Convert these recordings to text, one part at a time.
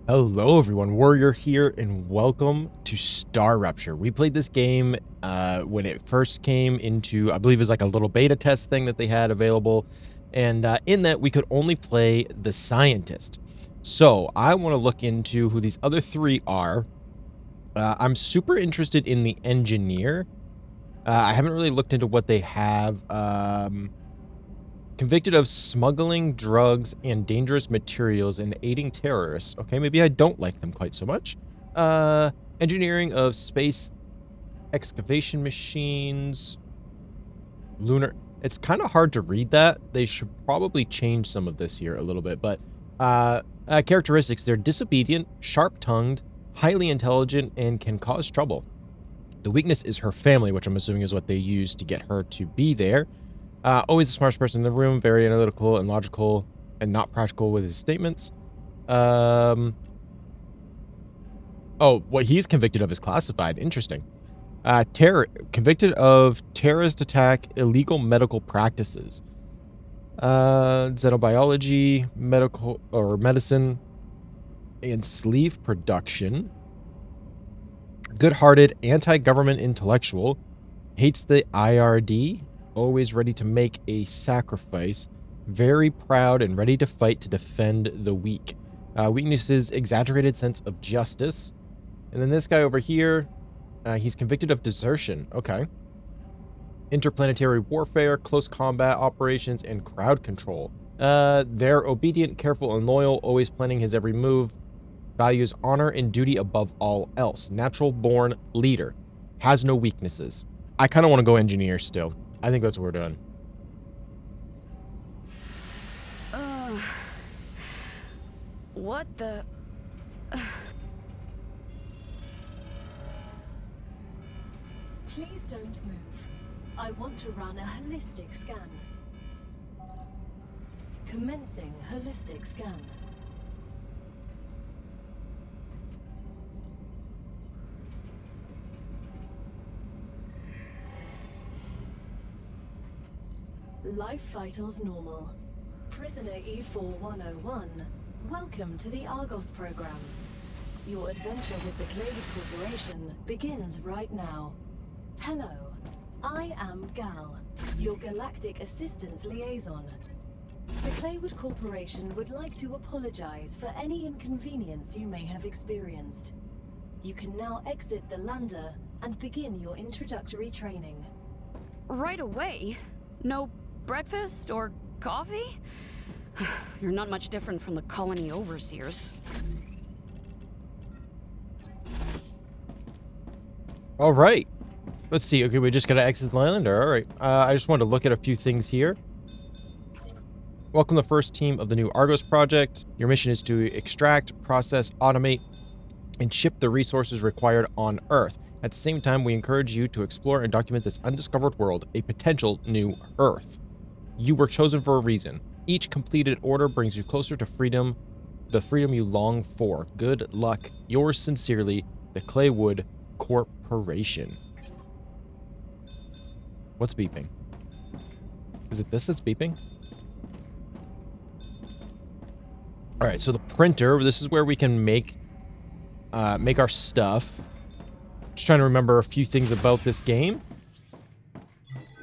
Hello everyone, Warrior here, and welcome to StarRupture. We played this game when it first came into, I believe it was like a little beta test thing that they had available, and in that we could only play the scientist. So I want to look into who these other three are. I'm super interested in the engineer. I haven't really looked into what they have. Convicted of smuggling drugs and dangerous materials and aiding terrorists. Okay, maybe I don't like them quite so much. Engineering of space excavation machines. Lunar. It's kind of hard to read that. They should probably change some of this here a little bit. But characteristics, they're disobedient, sharp-tongued, highly intelligent, and can cause trouble. The weakness is her family, which I'm assuming is what they used to get her to be there. Always the smartest person in the room, very analytical and logical and not practical with his statements. Oh, what he's convicted of is classified. Interesting. Convicted of terrorist attack, illegal medical practices. Xenobiology, medical or medicine, and sleeve production. Good-hearted, anti-government intellectual. Hates the IRD. Always ready to make a sacrifice, very proud and ready to fight to defend the weak. Weaknesses, exaggerated sense of justice. And then this guy over here, he's convicted of desertion. Okay. Interplanetary warfare, close combat operations, and crowd control. They're obedient, careful, and loyal, always planning his every move. Values honor and duty above all else. Natural born leader. Has no weaknesses. I kind of want to go engineer still. I think that's what we're doing. What the... Please don't move. I want to run a holistic scan. Commencing holistic scan. Life vitals normal. Prisoner E4101, welcome to the Argos program. Your adventure with the Clade Corporation begins right now. Hello, I am Gal, your galactic assistance liaison. The Claywood Corporation would like to apologize for any inconvenience you may have experienced. You can now exit the lander and begin your introductory training. Right away? No breakfast or coffee? You're not much different from the colony overseers. All right. Let's see. Okay, we just got to exit the island. All right. I just wanted to look at a few things here. Welcome to the first team of the new Argos project. Your mission is to extract, process, automate, and ship the resources required on Earth. At the same time, we encourage you to explore and document this undiscovered world, a potential new Earth. You were chosen for a reason. Each completed order brings you closer to freedom, the freedom you long for. Good luck. Yours sincerely, the Claywood Corporation. What's beeping? Is it this that's beeping? All right, so the printer, this is where we can make our stuff. Just trying to remember a few things about this game.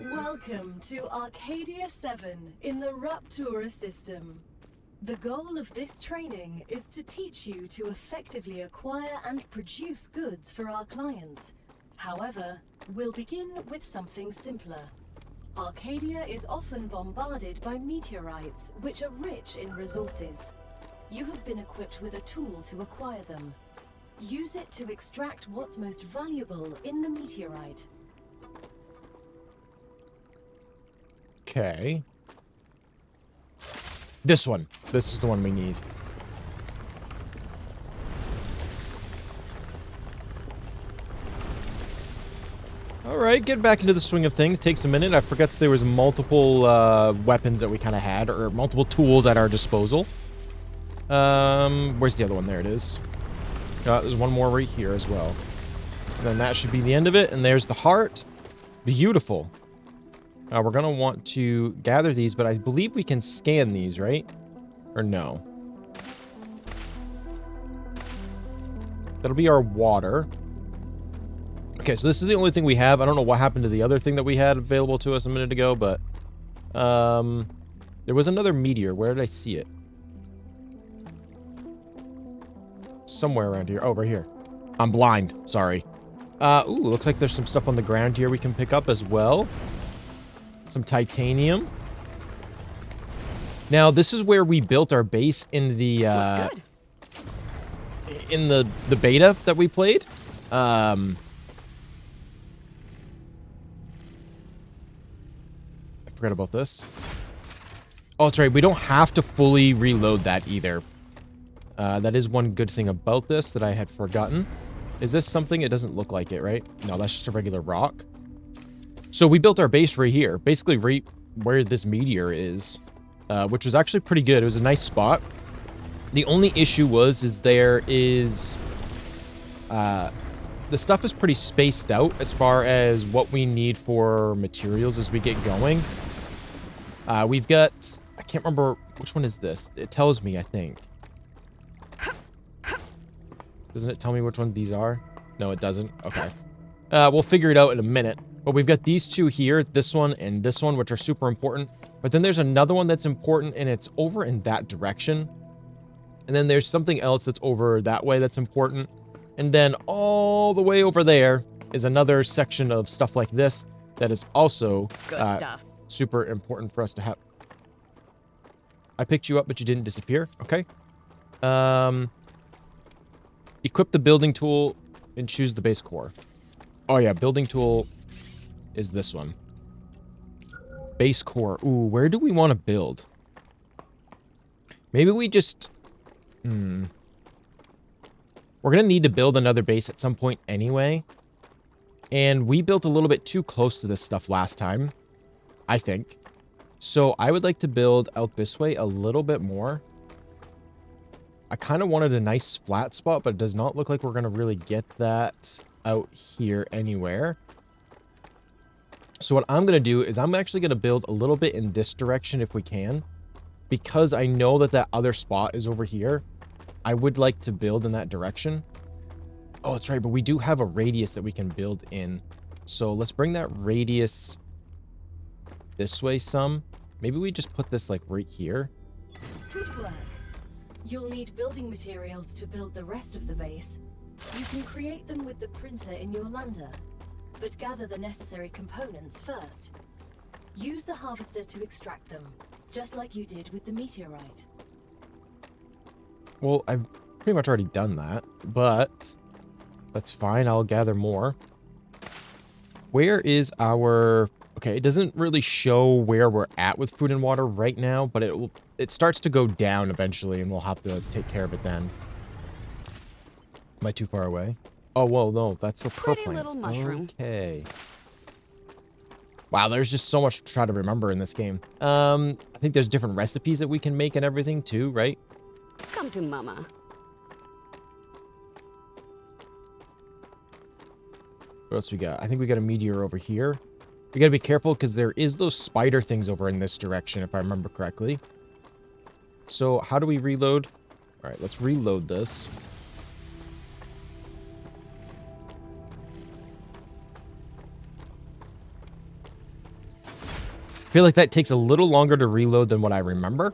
Welcome to Arcadia 7 in the Raptura system. The goal of this training is to teach you to effectively acquire and produce goods for our clients. However, we'll begin with something simpler. Arcadia is often bombarded by meteorites, which are rich in resources. You have been equipped with a tool to acquire them. Use it to extract what's most valuable in the meteorite. Okay. This one. This is the one we need. All right, getting back into the swing of things takes a minute. I forgot that there was multiple weapons that we kind of had, or multiple tools at our disposal. Where's the other one? There it is. There's one more right here as well. And then that should be the end of it. And there's the heart. Beautiful. We're going to want to gather these, but I believe we can scan these, right? Or no? That'll be our water. Okay, so this is the only thing we have. I don't know what happened to the other thing that we had available to us a minute ago, but there was another meteor. Where did I see it? Somewhere around here. Oh, right here. I'm blind. Sorry. Ooh, looks like there's some stuff on the ground here we can pick up as well. Some titanium. Now, this is where we built our base in the Looks good. in the beta that we played. I forgot about this. Oh, that's right. We don't have to fully reload that either. That is one good thing about this that I had forgotten. Is this something? It doesn't look like it, right? No, that's just a regular rock. So we built our base right here, basically right where this meteor is, which was actually pretty good. It was a nice spot. The only issue is there is the stuff is pretty spaced out as far as what we need for materials as we get going. We've got, I can't remember which one is this. It tells me, I think. Doesn't it tell me which one these are? No, it doesn't. Okay. We'll figure it out in a minute. But we've got these two here, this one and this one, which are super important. But then there's another one that's important, and it's over in that direction. And then there's something else that's over that way that's important. And then all the way over there is another section of stuff like this that is also Good stuff. super important for us to have. I picked you up, but you didn't disappear. Okay. Equip the building tool and choose the base core. Oh yeah, building tool is this one. Base core. Ooh, where do we want to build? Maybe we just... We're going to need to build another base at some point anyway. And we built a little bit too close to this stuff last time, I think. So I would like to build out this way a little bit more. I kind of wanted a nice flat spot, but it does not look like we're going to really get that out here anywhere. So what I'm going to do is I'm actually going to build a little bit in this direction if we can, because I know that that other spot is over here. I would like to build in that direction. Oh, that's right. But we do have a radius that we can build in. So let's bring that radius this way some. Maybe we just put this like right here. Good work. You'll need building materials to build the rest of the base. You can create them with the printer in your lander, but gather the necessary components first. Use the harvester to extract them, just like you did with the meteorite. Well, I've pretty much already done that, but that's fine. I'll gather more. Where is our... Okay, it doesn't really show where we're at with food and water right now, but it starts to go down eventually, and we'll have to take care of it then. Am I too far away? Oh, well, no, that's a pearl Pretty plant. little mushroom. Okay. Wow, there's just so much to try to remember in this game. I think there's different recipes that we can make and everything too, right? Come to mama. What else we got? I think we got a meteor over here. We gotta be careful because there is those spider things over in this direction, if I remember correctly. So how do we reload? All right, let's reload this. I feel like that takes a little longer to reload than what I remember.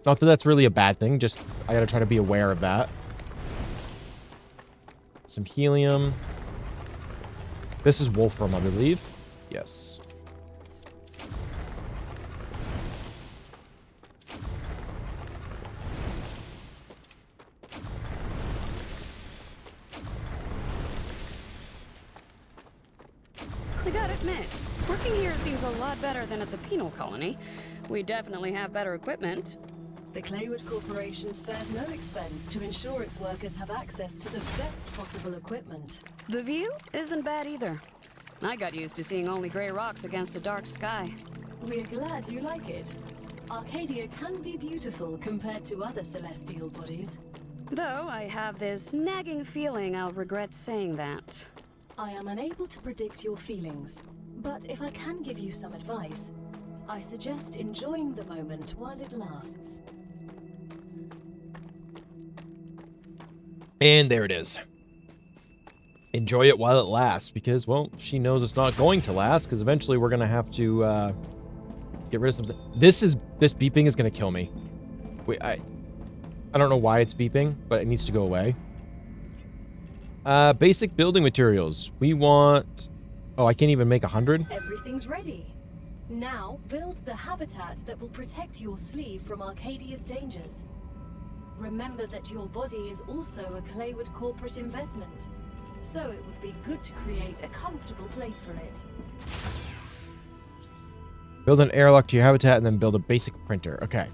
Not that that's really a bad thing, just I gotta try to be aware of that. Some helium. This is wolfram, I believe. Yes. I gotta admit, working here seems a lot better than at the penal colony. We definitely have better equipment. The Claywood Corporation spares no expense to ensure its workers have access to the best possible equipment. The view isn't bad either. I got used to seeing only gray rocks against a dark sky. We're glad you like it. Arcadia can be beautiful compared to other celestial bodies. Though I have this nagging feeling I'll regret saying that. I am unable to predict your feelings, but if I can give you some advice, I suggest enjoying the moment while it lasts. And there it is. enjoy it while it lasts, because, well, she knows it's not going to last, because eventually we're going to have to get rid of something. This beeping is going to kill me. Wait, I don't know why it's beeping, but it needs to go away. Basic building materials. We want... Oh, I can't even make 100? Everything's ready. Now, build the habitat that will protect your sleeve from Arcadia's dangers. Remember that your body is also a Claywood corporate investment, so it would be good to create a comfortable place for it. Build an airlock to your habitat and then build a basic printer. Okay.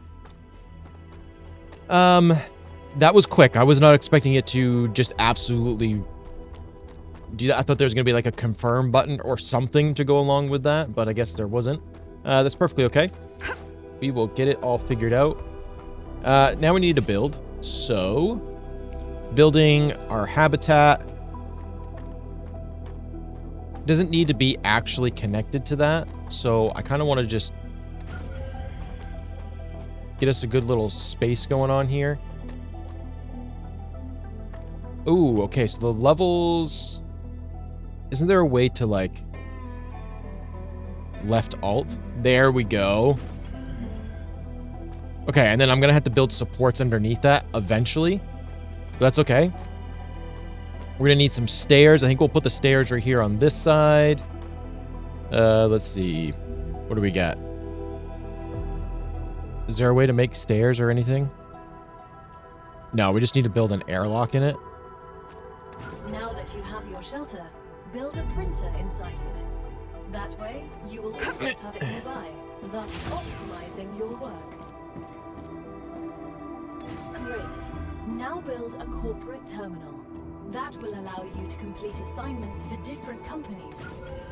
That was quick. I was not expecting it to just absolutely do that. I thought there was going to be like a confirm button or something to go along with that, but I guess there wasn't. That's perfectly okay. We will get it all figured out. Now we need to build. So, building our habitat doesn't need to be actually connected to that. So I kind of want to just get us a good little space going on here. Ooh, okay, so the levels... Isn't there a way to, like... Left alt? There we go. Okay, and then I'm going to have to build supports underneath that eventually. But that's okay. We're going to need some stairs. I think we'll put the stairs right here on this side. Let's see. What do we got? Is there a way to make stairs or anything? No, we just need to build an airlock in it. Now that you have your shelter, build a printer inside it. That way, you will always have it nearby, thus optimizing your work. Great. Now build a corporate terminal. That will allow you to complete assignments for different companies,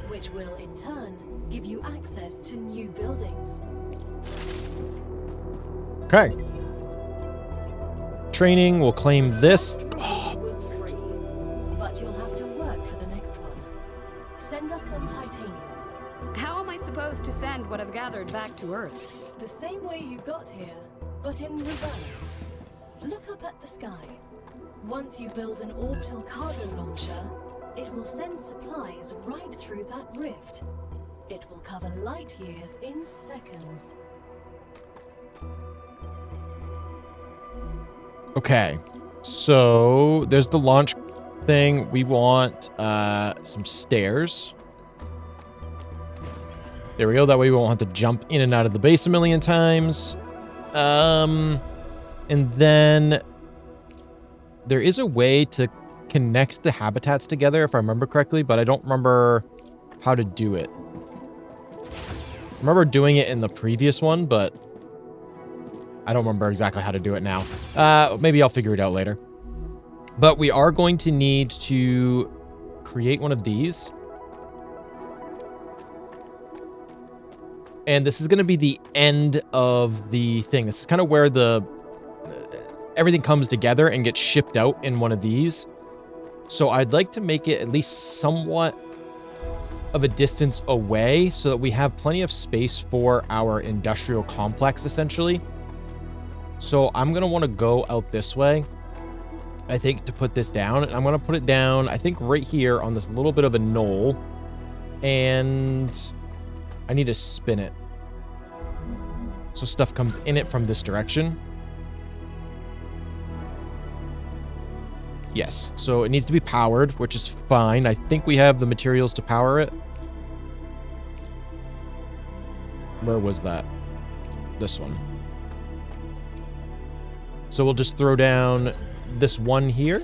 which will, in turn, give you access to new buildings. Okay. Training, we'll claim this. It was free, but you'll have to work for the next one. Send us some titanium. How am I supposed to send what I've gathered back to Earth? The same way you got here, but in reverse. Look up at the sky. Once you build an orbital cargo launcher, it will send supplies right through that rift. It will cover light years in seconds. Okay. So, there's the launch thing. We want some stairs. There we go. That way we won't have to jump in and out of the base a million times. And then there is a way to connect the habitats together, if I remember correctly, but I don't remember how to do it. I remember doing it in the previous one, but I don't remember exactly how to do it now. Maybe I'll figure it out later. But we are going to need to create one of these. And this is going to be the end of the thing. This is kind of where the everything comes together and gets shipped out in one of these. So I'd like to make it at least somewhat of a distance away so that we have plenty of space for our industrial complex, essentially. So I'm going to want to go out this way, I think, to put this down. And I'm going to put it down, I think, right here on this little bit of a knoll. And I need to spin it so stuff comes in it from this direction. Yes, so it needs to be powered, which is fine. I think we have the materials to power it. Where was that? This one. So we'll just throw down this one here.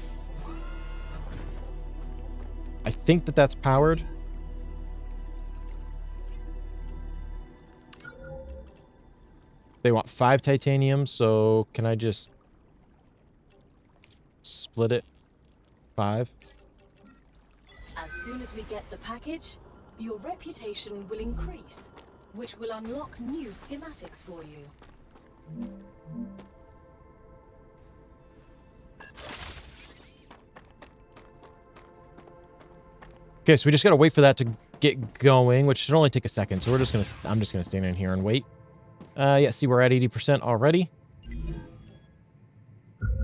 I think that that's powered. They want 5 titanium, so can I just split it? 5. As soon as we get the package, your reputation will increase, which will unlock new schematics for you. Okay, so we just gotta wait for that to get going, which should only take a second. So I'm just gonna stand in here and wait. Yeah, see, we're at 80% already.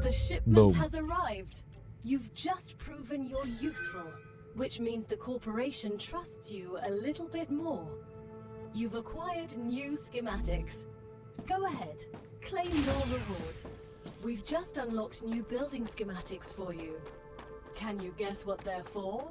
The shipment Boom. has arrived. You've just proven you're useful, which means the corporation trusts you a little bit more. You've acquired new schematics. Go ahead, claim your reward. We've just unlocked new building schematics for you. Can you guess what they're for?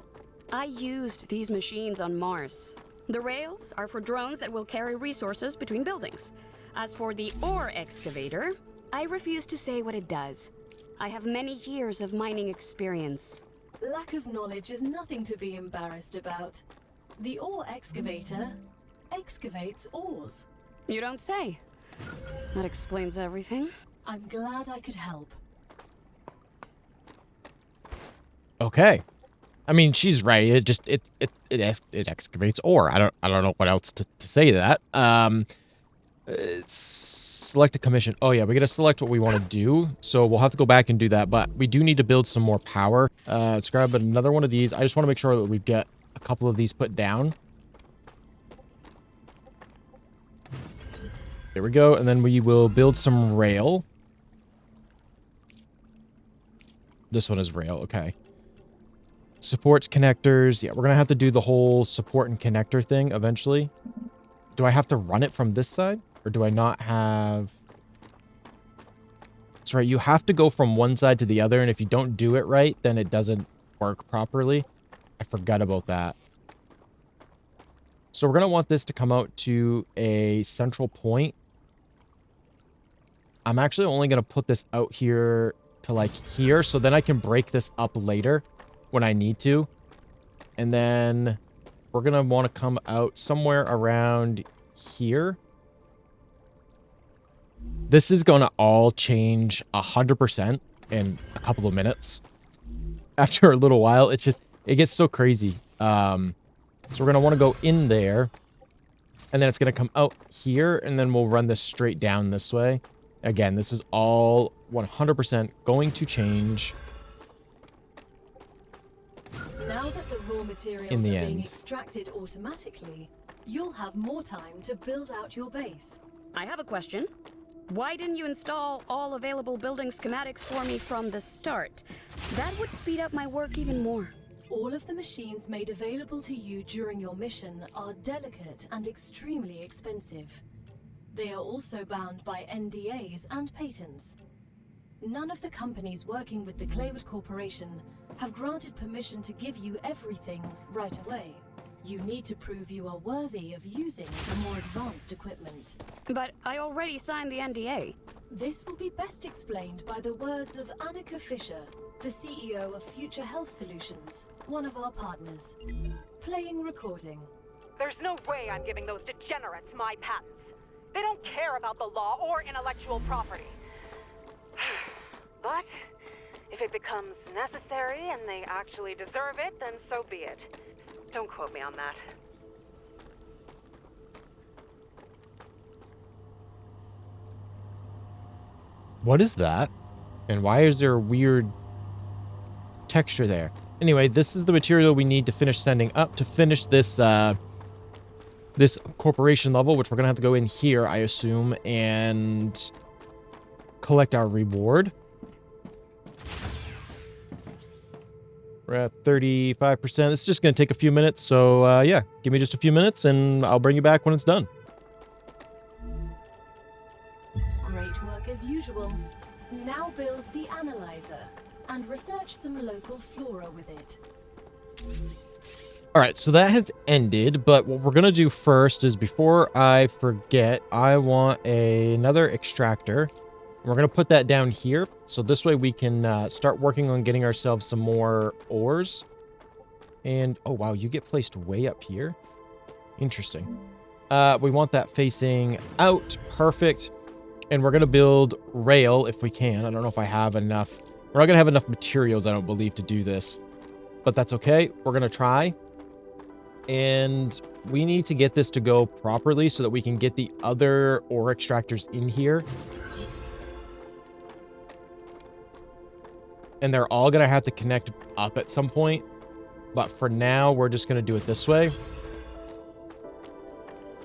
I used these machines on Mars. The rails are for drones that will carry resources between buildings. As for the ore excavator, I refuse to say what it does. I have many years of mining experience. Lack of knowledge is nothing to be embarrassed about. The ore excavator excavates ores. You don't say. That explains everything. I'm glad I could help. Okay. I mean, she's right. It excavates ore. I don't know what else to say to that. Select a commission. Oh yeah, we gotta select what we want to do. So we'll have to go back and do that, but we do need to build some more power. Let's grab another one of these. I just want to make sure that we've got a couple of these put down. There we go. And then we will build some rail. This one is rail. Okay. Supports connectors. Yeah, we're going to have to do the whole support and connector thing eventually. Do I have to run it from this side? Or do I not have... That's right. You have to go from one side to the other. And if you don't do it right, then it doesn't work properly. I forgot about that. So we're going to want this to come out to a central point. I'm actually only going to put this out here to like here. So then I can break this up later when I need to. And then we're going to want to come out somewhere around here. This is going to all change 100% in a couple of minutes. After a little while, it gets so crazy. So we're going to want to go in there. And then it's going to come out here. And then we'll run this straight down this way. Again, this is all 100% going to change. Now that the raw materials In the are being end. extracted automatically, you'll have more time to build out your base. I have a question. Why didn't you install all available building schematics for me from the start? That would speed up my work even more. All of the machines made available to you during your mission are delicate and extremely expensive. They are also bound by NDAs and patents. None of the companies working with the Claywood Corporation have granted permission to give you everything right away. You need to prove you are worthy of using the more advanced equipment. But I already signed the NDA. This will be best explained by the words of Annika Fisher, the CEO of Future Health Solutions, one of our partners. Playing recording. There's no way I'm giving those degenerates my patents. They don't care about the law or intellectual property. But if it becomes necessary and they actually deserve it, then so be it. Don't quote me on that. What is that? And why is there a weird texture there? Anyway, this is the material we need to finish sending up to finish this this corporation level, which we're gonna have to go in here, I assume, and collect our reward. We're at 35%. It's just gonna take a few minutes, so yeah, give me just a few minutes and I'll bring you back when it's done. Great work as usual. Now build the analyzer and research some local flora with it. All right, so that has ended, but what we're going to do first is, before I forget, I want another extractor. We're going to put that down here, so this way we can start working on getting ourselves some more ores. And, oh wow, you get placed way up here. Interesting. We want that facing out. Perfect. And we're going to build rail if we can. I don't know if I have enough. We're not going to have enough materials, I don't believe, to do this. But that's okay. We're going to try. And we need to get this to go properly so that we can get the other ore extractors in here. And they're all going to have to connect up at some point. But for now, we're just going to do it this way.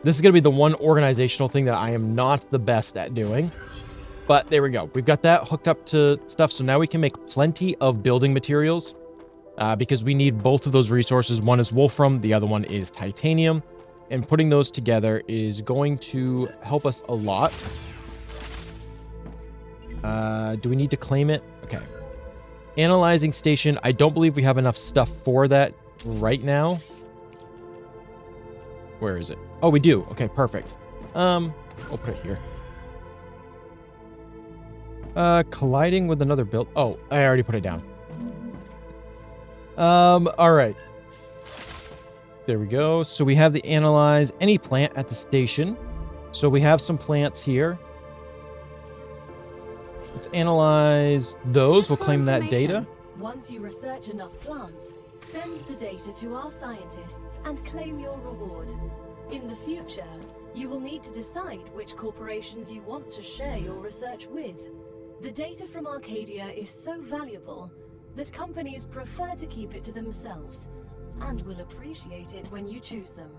This is going to be the one organizational thing that I am not the best at doing. But there we go. We've got that hooked up to stuff. So now we can make plenty of building materials because we need both of those resources. One is wolfram, the other one is titanium. And putting those together is going to help us a lot. Do we need to claim it? Okay. Analyzing station. I don't believe we have enough stuff for that right now. Where is it? Oh, we do. Okay, perfect. We'll put it here. Colliding with another build. Oh, I already put it down. All right. There we go. So we have the analyze any plant at the station. So we have some plants here. Let's analyze those. We'll claim that data. Once you research enough plants, send the data to our scientists and claim your reward. In the future, you will need to decide which corporations you want to share your research with. The data from Arcadia is so valuable that companies prefer to keep it to themselves and will appreciate it when you choose them.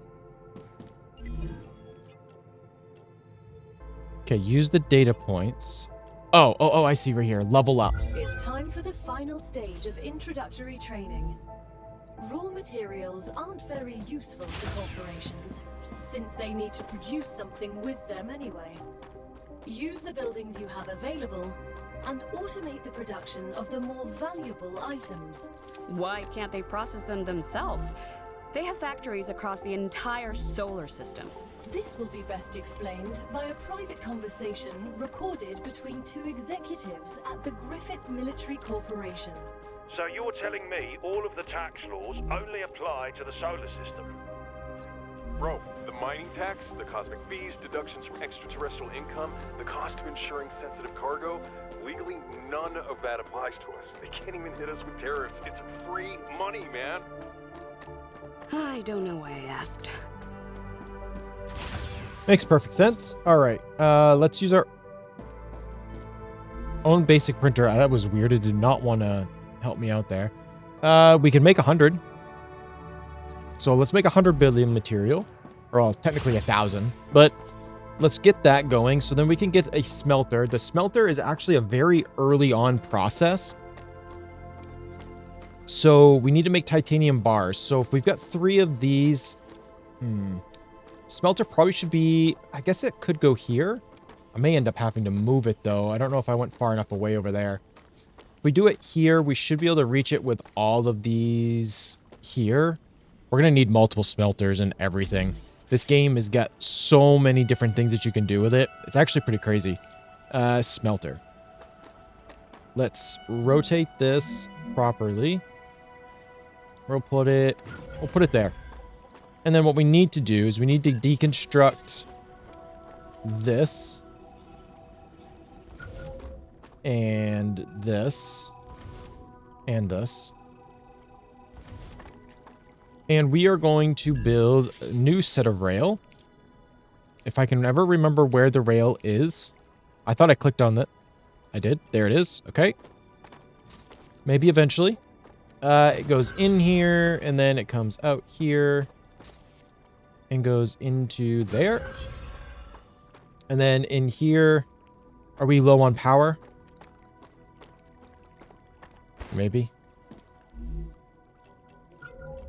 Okay, use the data points. Oh, I see right here. Level up. It's time for the final stage of introductory training. Raw materials aren't very useful to corporations, since they need to produce something with them anyway. Use the buildings you have available and automate the production of the more valuable items. Why can't they process them themselves? They have factories across the entire solar system. This will be best explained by a private conversation recorded between two executives at the Griffiths Military Corporation. So you're telling me all of the tax laws only apply to the solar system? Bro, the mining tax, the cosmic fees, deductions from extraterrestrial income, the cost of insuring sensitive cargo, legally none of that applies to us. They can't even hit us with tariffs. It's free money, man. I don't know why I asked. Makes perfect sense. All right, let's use our own basic printer. That was weird. It did not want to help me out there. We can make 100. So let's make 100 billion material, or well, technically 1,000, but let's get that going. So then we can get a smelter. The smelter is actually a very early on process. So we need to make titanium bars. So if we've got 3 of these, smelter probably should be, I guess it could go here. I may end up having to move it though. I don't know if I went far enough away over there. If we do it here, we should be able to reach it with all of these here. We're going to need multiple smelters and everything. This game has got so many different things that you can do with it. It's actually pretty crazy. Smelter. Let's rotate this properly. We'll put it there. And then what we need to do is we need to deconstruct this. And this. And this. And we are going to build a new set of rail. If I can ever remember where the rail is. I thought I clicked on that. I did. There it is. Okay. Maybe eventually. It goes in here, and then it comes out here. And goes into there. And then in here, are we low on power? Maybe.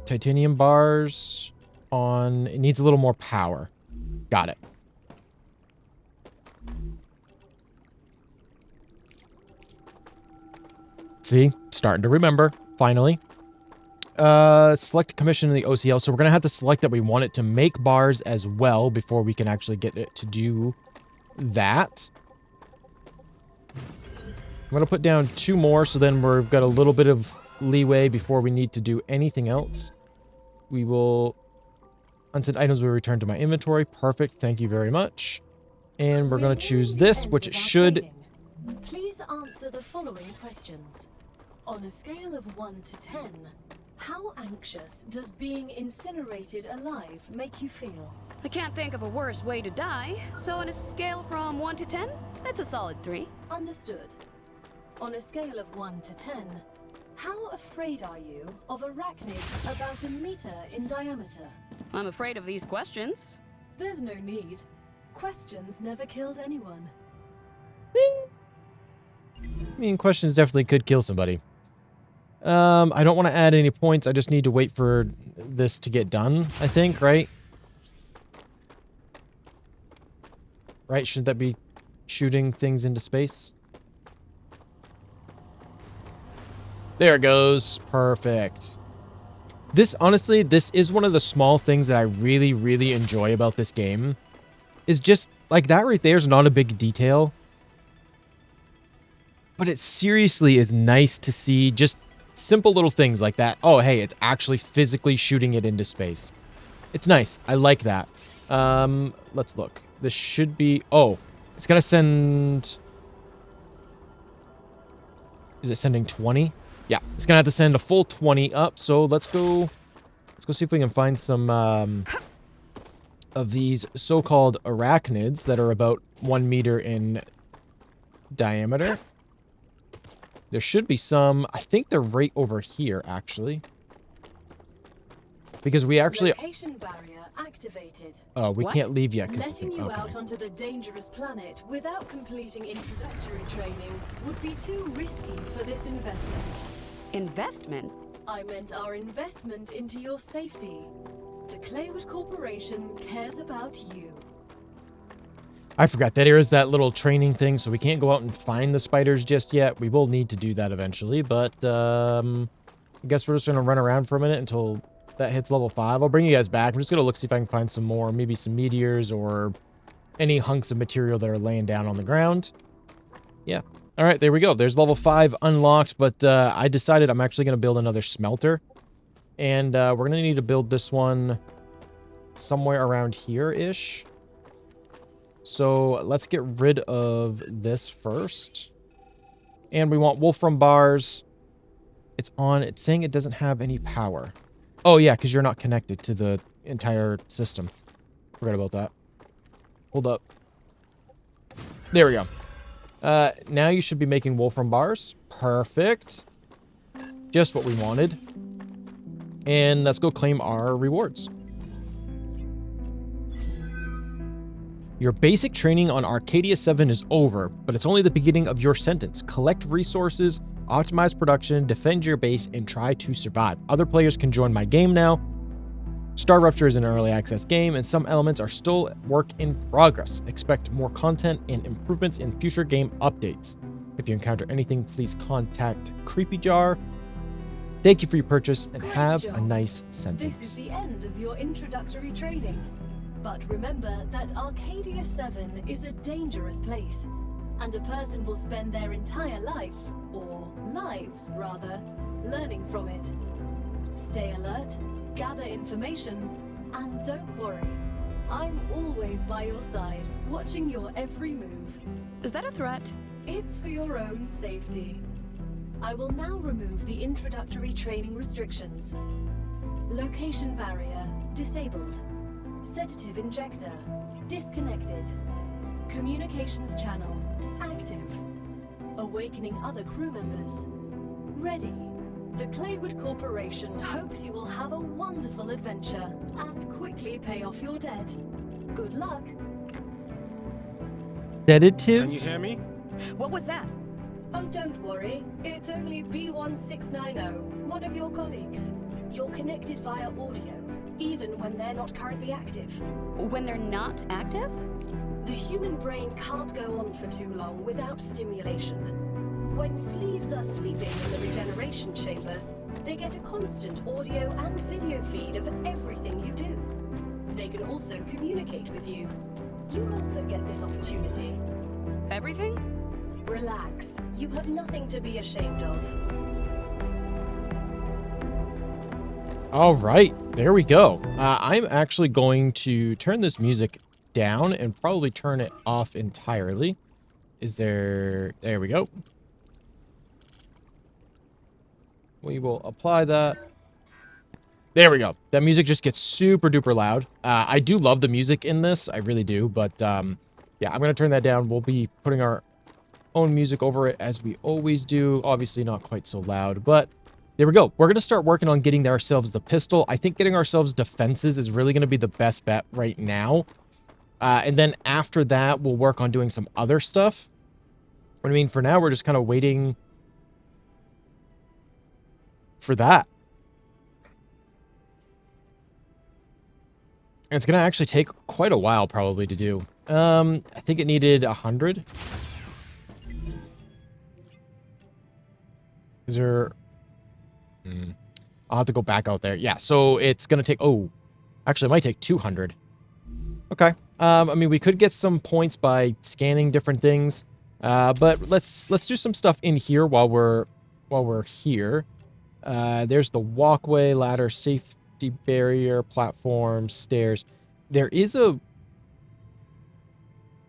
Titanium bars on... It needs a little more power. Got it. See? Starting to remember. Finally. Select a commission in the OCL. So we're going to have to select that we want it to make bars as well before we can actually get it to do that. I'm going to put down 2 more, so then we've got a little bit of leeway before we need to do anything else. We will... Unsent items will return to my inventory. Perfect. Thank you very much. And we're going to choose this, which it should... Please answer the following questions. On a scale of 1 to 10, how anxious does being incinerated alive make you feel? I can't think of a worse way to die, so on a scale from 1 to 10, that's a solid 3. Understood. On a scale of 1 to 10, how afraid are you of arachnids about 1 meter in diameter? I'm afraid of these questions. There's no need. Questions never killed anyone. Bing. I mean, questions definitely could kill somebody. I don't want to add any points. I just need to wait for this to get done, I think, right? Right? Shouldn't that be shooting things into space? There it goes. Perfect. This, honestly, this is one of the small things that I really, really enjoy about this game. Is just, like, that right there is not a big detail. But it seriously is nice to see just simple little things like that. Oh, hey, it's actually physically shooting it into space. It's nice. I like that. Let's look. This should be... Oh, it's going to send... Is it sending 20? Yeah, it's going to have to send a full 20 up. So let's go see if we can find some of these so-called arachnids that are about 1 meter in diameter. There should be some. I think they're right over here, actually. Because we actually... Location barrier activated. Oh, we can't leave yet. Letting you out onto the dangerous planet without completing introductory training would be too risky for this investment. Investment? I meant our investment into your safety. The Claywood Corporation cares about you. I forgot that there is that little training thing, so we can't go out and find the spiders just yet. We will need to do that eventually, but I guess we're just going to run around for a minute until that hits level 5. I'll bring you guys back. I'm just going to look, see if I can find some more, maybe some meteors or any hunks of material that are laying down on the ground. Yeah. All right, there we go. There's level 5 unlocked, but I decided I'm actually going to build another smelter. And we're going to need to build this one somewhere around here-ish. So let's get rid of this first. And we want wolfram bars. It's on. It's saying it doesn't have any power. Oh, yeah, because you're not connected to the entire system. Forgot about that. Hold up. There we go. Now you should be making wolfram bars. Perfect. Just what we wanted. And let's go claim our rewards. Your basic training on Arcadia 7 is over, but it's only the beginning of your sentence. Collect resources, optimize production, defend your base, and try to survive. Other players can join my game now. StarRupture is an early access game, and some elements are still work in progress. Expect more content and improvements in future game updates. If you encounter anything, please contact CreepyJar. Thank you for your purchase, and have a nice sentence. This is the end of your introductory training. But remember that Arcadia 7 is a dangerous place, and a person will spend their entire life, or lives rather, learning from it. Stay alert, gather information, and don't worry. I'm always by your side, watching your every move. Is that a threat? It's for your own safety. I will now remove the introductory training restrictions. Location barrier disabled. Sedative injector disconnected. Communications channel active. Awakening other crew members ready. The Claywood Corporation hopes you will have a wonderful adventure and quickly pay off your debt. Good luck. Sedative? Can you hear me? What was that? Oh, don't worry. It's only B1690, one of your colleagues. You're connected via audio, even when they're not currently active. When they're not active? The human brain can't go on for too long without stimulation. When sleeves are sleeping in the regeneration chamber, they get a constant audio and video feed of everything you do. They can also communicate with you. You'll also get this opportunity. Everything? Relax. You have nothing to be ashamed of. All right, there we go. I'm actually going to turn this music down and probably turn it off entirely. There we go. We will apply that. There we go. That music just gets super duper loud. I do love the music in this. I really do. But yeah, I'm going to turn that down. We'll be putting our own music over it as we always do. Obviously not quite so loud, but there we go. We're going to start working on getting ourselves the pistol. I think getting ourselves defenses is really going to be the best bet right now. And then after that, we'll work on doing some other stuff. But I mean, for now, we're just kind of waiting for that. And it's going to actually take quite a while probably to do. I think it needed 100. Is there... I'll have to go back out there. Yeah, so it's going to take... Oh, actually, it might take 200. Okay. I mean, we could get some points by scanning different things. But let's do some stuff in here while we're here. There's the walkway, ladder, safety barrier, platform, stairs. There is a...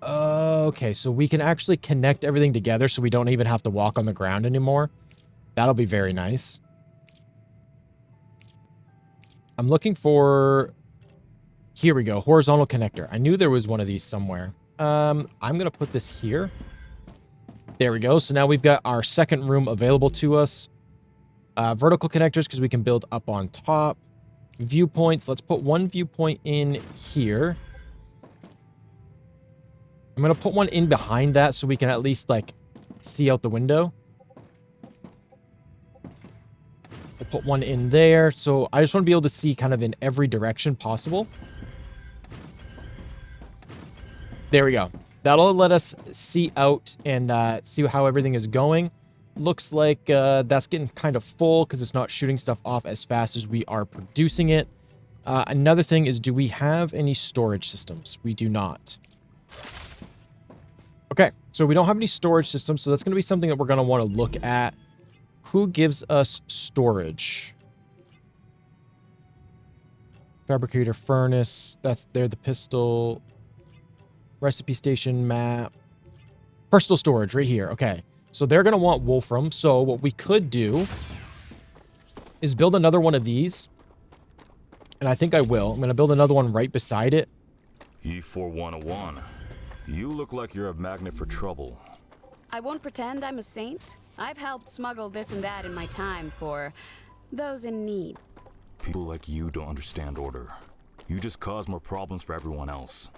okay, so we can actually connect everything together so we don't even have to walk on the ground anymore. That'll be very nice. I'm looking for... Here we go, horizontal connector. I knew there was one of these somewhere. I'm going to put this here. There we go. So now we've got our second room available to us. Vertical connectors because we can build up on top. Viewpoints. Let's put one viewpoint in here. I'm going to put one in behind that so we can at least, like, see out the window. We'll put one in there. So I just want to be able to see kind of in every direction possible. There we go. That'll let us see out and see how everything is going. Looks like that's getting kind of full because it's not shooting stuff off as fast as we are producing it. Another thing is, do we have any storage systems? We do not. Okay, so we don't have any storage systems, so that's going to be something that we're going to want to look at. Who gives us storage? Fabricator furnace. That's there. The pistol. Recipe station map. Personal storage right here. Okay. So they're going to want wolfram. So what we could do is build another one of these. And I think I will. I'm going to build another one right beside it. E4101. You look like you're a magnet for trouble. I won't pretend I'm a saint. I've helped smuggle this and that in my time for those in need. People like you don't understand order. You just cause more problems for everyone else.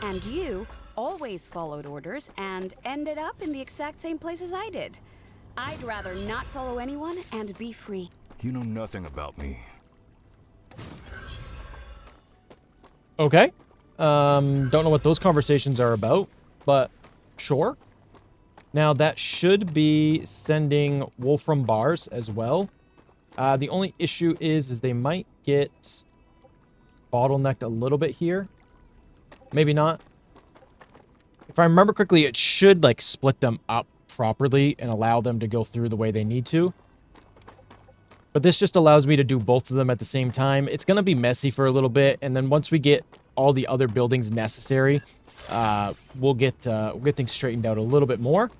And you always followed orders and ended up in the exact same place as I did. I'd rather not follow anyone and be free. You know nothing about me. Okay. Don't know what those conversations are about, but sure. Now that should be sending wolfram bars as well. The only issue is they might get bottlenecked a little bit here. Maybe not. If I remember correctly, it should like split them up properly and allow them to go through the way they need to. But this just allows me to do both of them at the same time. It's going to be messy for a little bit, and then once we get all the other buildings necessary, we'll get things straightened out a little bit more.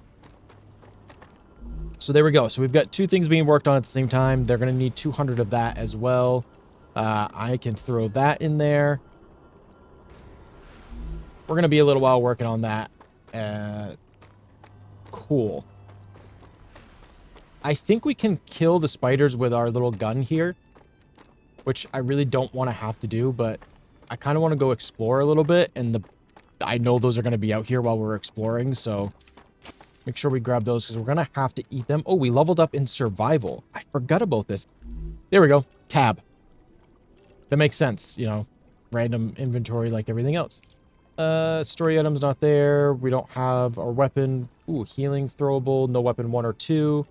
So there we go. So we've got two things being worked on at the same time. They're going to need 200 of that as well. I can throw that in there. We're going to be a little while working on that. Cool. I think we can kill the spiders with our little gun here, which I really don't want to have to do, but I kind of want to go explore a little bit, and I know those are going to be out here while we're exploring, so make sure we grab those because we're going to have to eat them. Oh, we leveled up in survival. I forgot about this. There we go. Tab. That makes sense, you know, random inventory like everything else. Story items not there. We don't have our weapon. Ooh, healing, throwable, no weapon 1 or 2.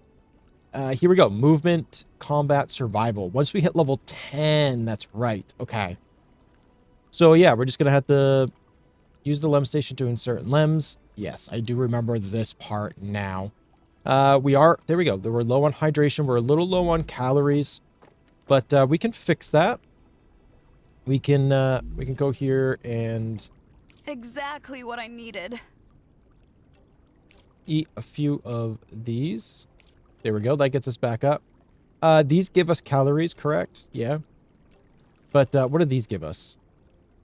Here we go. Movement, combat, survival. Once we hit level 10, that's right. Okay. So yeah, we're just going to have to use the LEM station to insert LEMs. Yes, I do remember this part now. There we go. We're low on hydration. We're a little low on calories, but we can fix that. We can go here and Exactly what I needed. eat a few of these. There we go. That gets us back up. These give us calories, correct? Yeah. But what do these give us?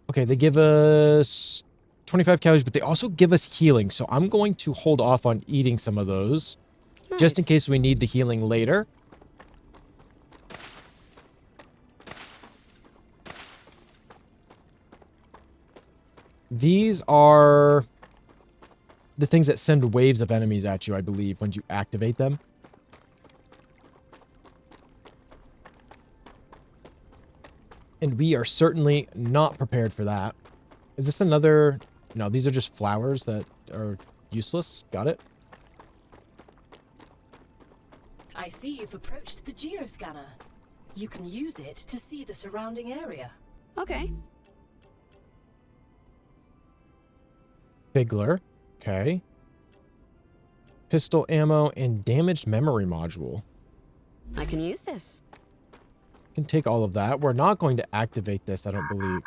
Okay, they give us 25 calories, but they also give us healing. So I'm going to hold off on eating some of those, just in Nice. case we need the healing later. These are the things that send waves of enemies at you, I believe, when you activate them. And we are certainly not prepared for that. Is this another... No, these are just flowers that are useless. Got it. I see you've approached the geoscanner. You can use it to see the surrounding area. Okay. Bigler. Okay. Pistol ammo and damaged memory module. I can use this. Can take all of that. We're not going to activate this, I don't believe.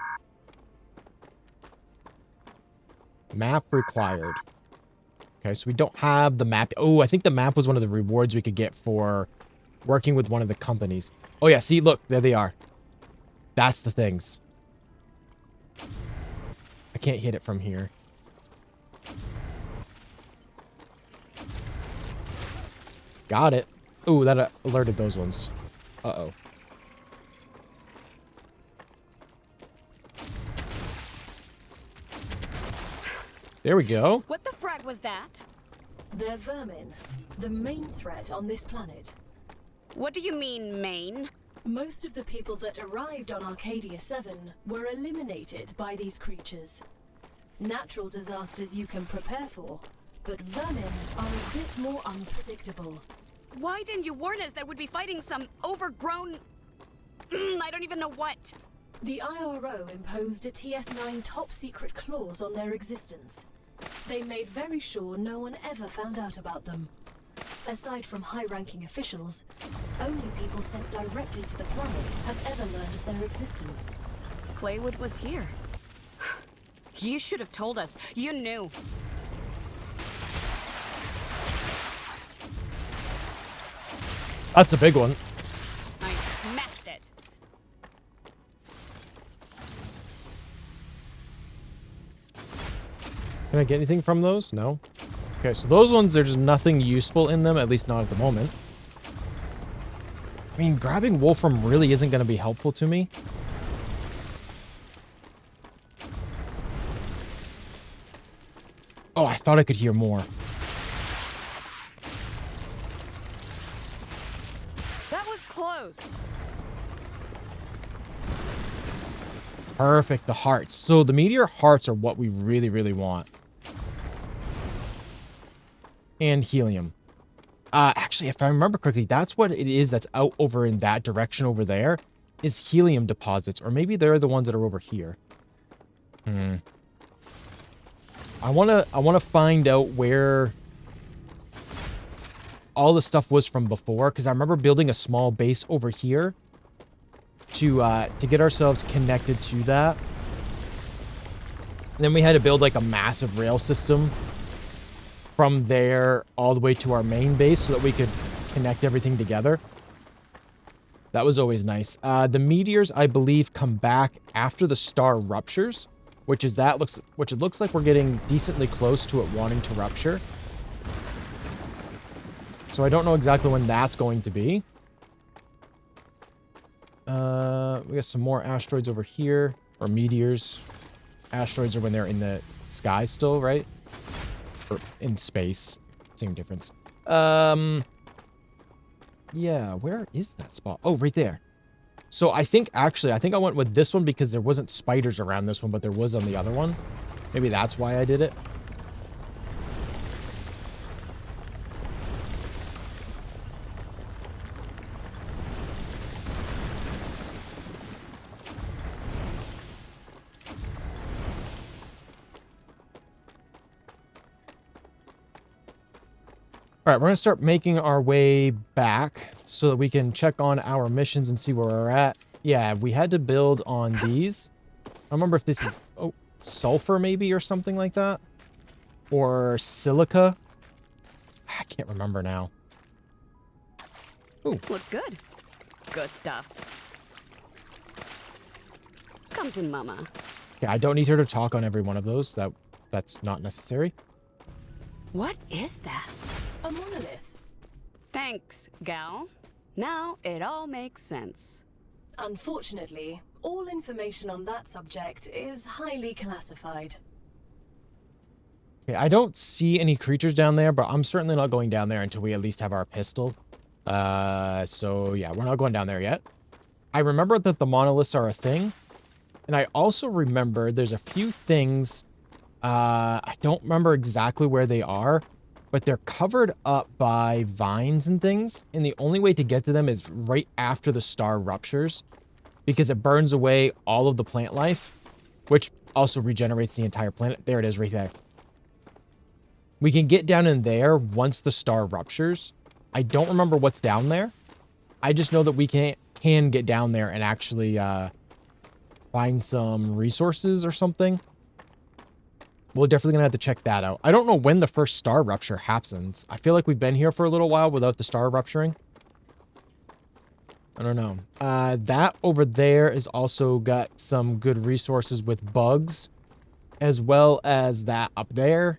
Map required. Okay, so we don't have the map. Oh, I think the map was one of the rewards we could get for working with one of the companies. Oh yeah, see, look, there they are. That's the things. I can't hit it from here. Got it. Ooh, that alerted those ones. Uh-oh. There we go. What the frag was that? They're vermin, the main threat on this planet. What do you mean, main? Most of the people that arrived on Arcadia 7 were eliminated by these creatures. Natural disasters you can prepare for, but vermin are a bit more unpredictable. Why didn't you warn us that we'd be fighting some overgrown... I don't even know what. The IRO imposed a TS9 top-secret clause on their existence. They made very sure no one ever found out about them. Aside from high-ranking officials, only people sent directly to the planet have ever learned of their existence. Claywood was here. You should have told us. You knew. That's a big one. I smashed it. Can I get anything from those? No. Okay, so those ones, there's nothing useful in them, at least not at the moment. I mean, grabbing Wolfram really isn't going to be helpful to me. Oh, I thought I could hear more. That was close. Perfect, the hearts. So the meteor hearts are what we really, really want. And helium. Actually, if I remember correctly, that's what it is that's out over in that direction over there, is helium deposits. Or maybe they're the ones that are over here. I wanna find out where all the stuff was from before, because I remember building a small base over here to get ourselves connected to that. And then we had to build like a massive rail system from there all the way to our main base so that we could connect everything together. That was always nice. The meteors, I believe, come back after the StarRuptures, which it looks like we're getting decently close to it wanting to rupture. So I don't know exactly when that's going to be. We got some more asteroids over here, or meteors. Asteroids are when they're in the sky still, right? Or in space. Same difference. Yeah, where is that spot? Oh, right there. So I think I went with this one because there wasn't spiders around this one, but there was on the other one. Maybe that's why I did it. All right, we're going to start making our way back so that we can check on our missions and see where we're at. Yeah, we had to build on these. I don't remember if this is sulfur maybe or something like that. Or silica. I can't remember now. Ooh. Looks good. Good stuff. Come to Mama. Okay, I don't need her to talk on every one of those. That's not necessary. What is that? A monolith. Thanks, gal. Now it all makes sense. Unfortunately, all information on that subject is highly classified. Okay, I don't see any creatures down there, but I'm certainly not going down there until we at least have our pistol. So yeah, we're not going down there yet. I remember that the monoliths are a thing. And I also remember there's a few things, I don't remember exactly where they are, but they're covered up by vines and things. And the only way to get to them is right after the star ruptures, because it burns away all of the plant life, which also regenerates the entire planet. There it is right there. We can get down in there once the star ruptures. I don't remember what's down there. I just know that we can get down there and actually find some resources or something. We're definitely gonna have to check that out. I don't know when the first star rupture happens. I feel like we've been here for a little while without the star rupturing. I don't know. That over there is also got some good resources with bugs, as well as that up there.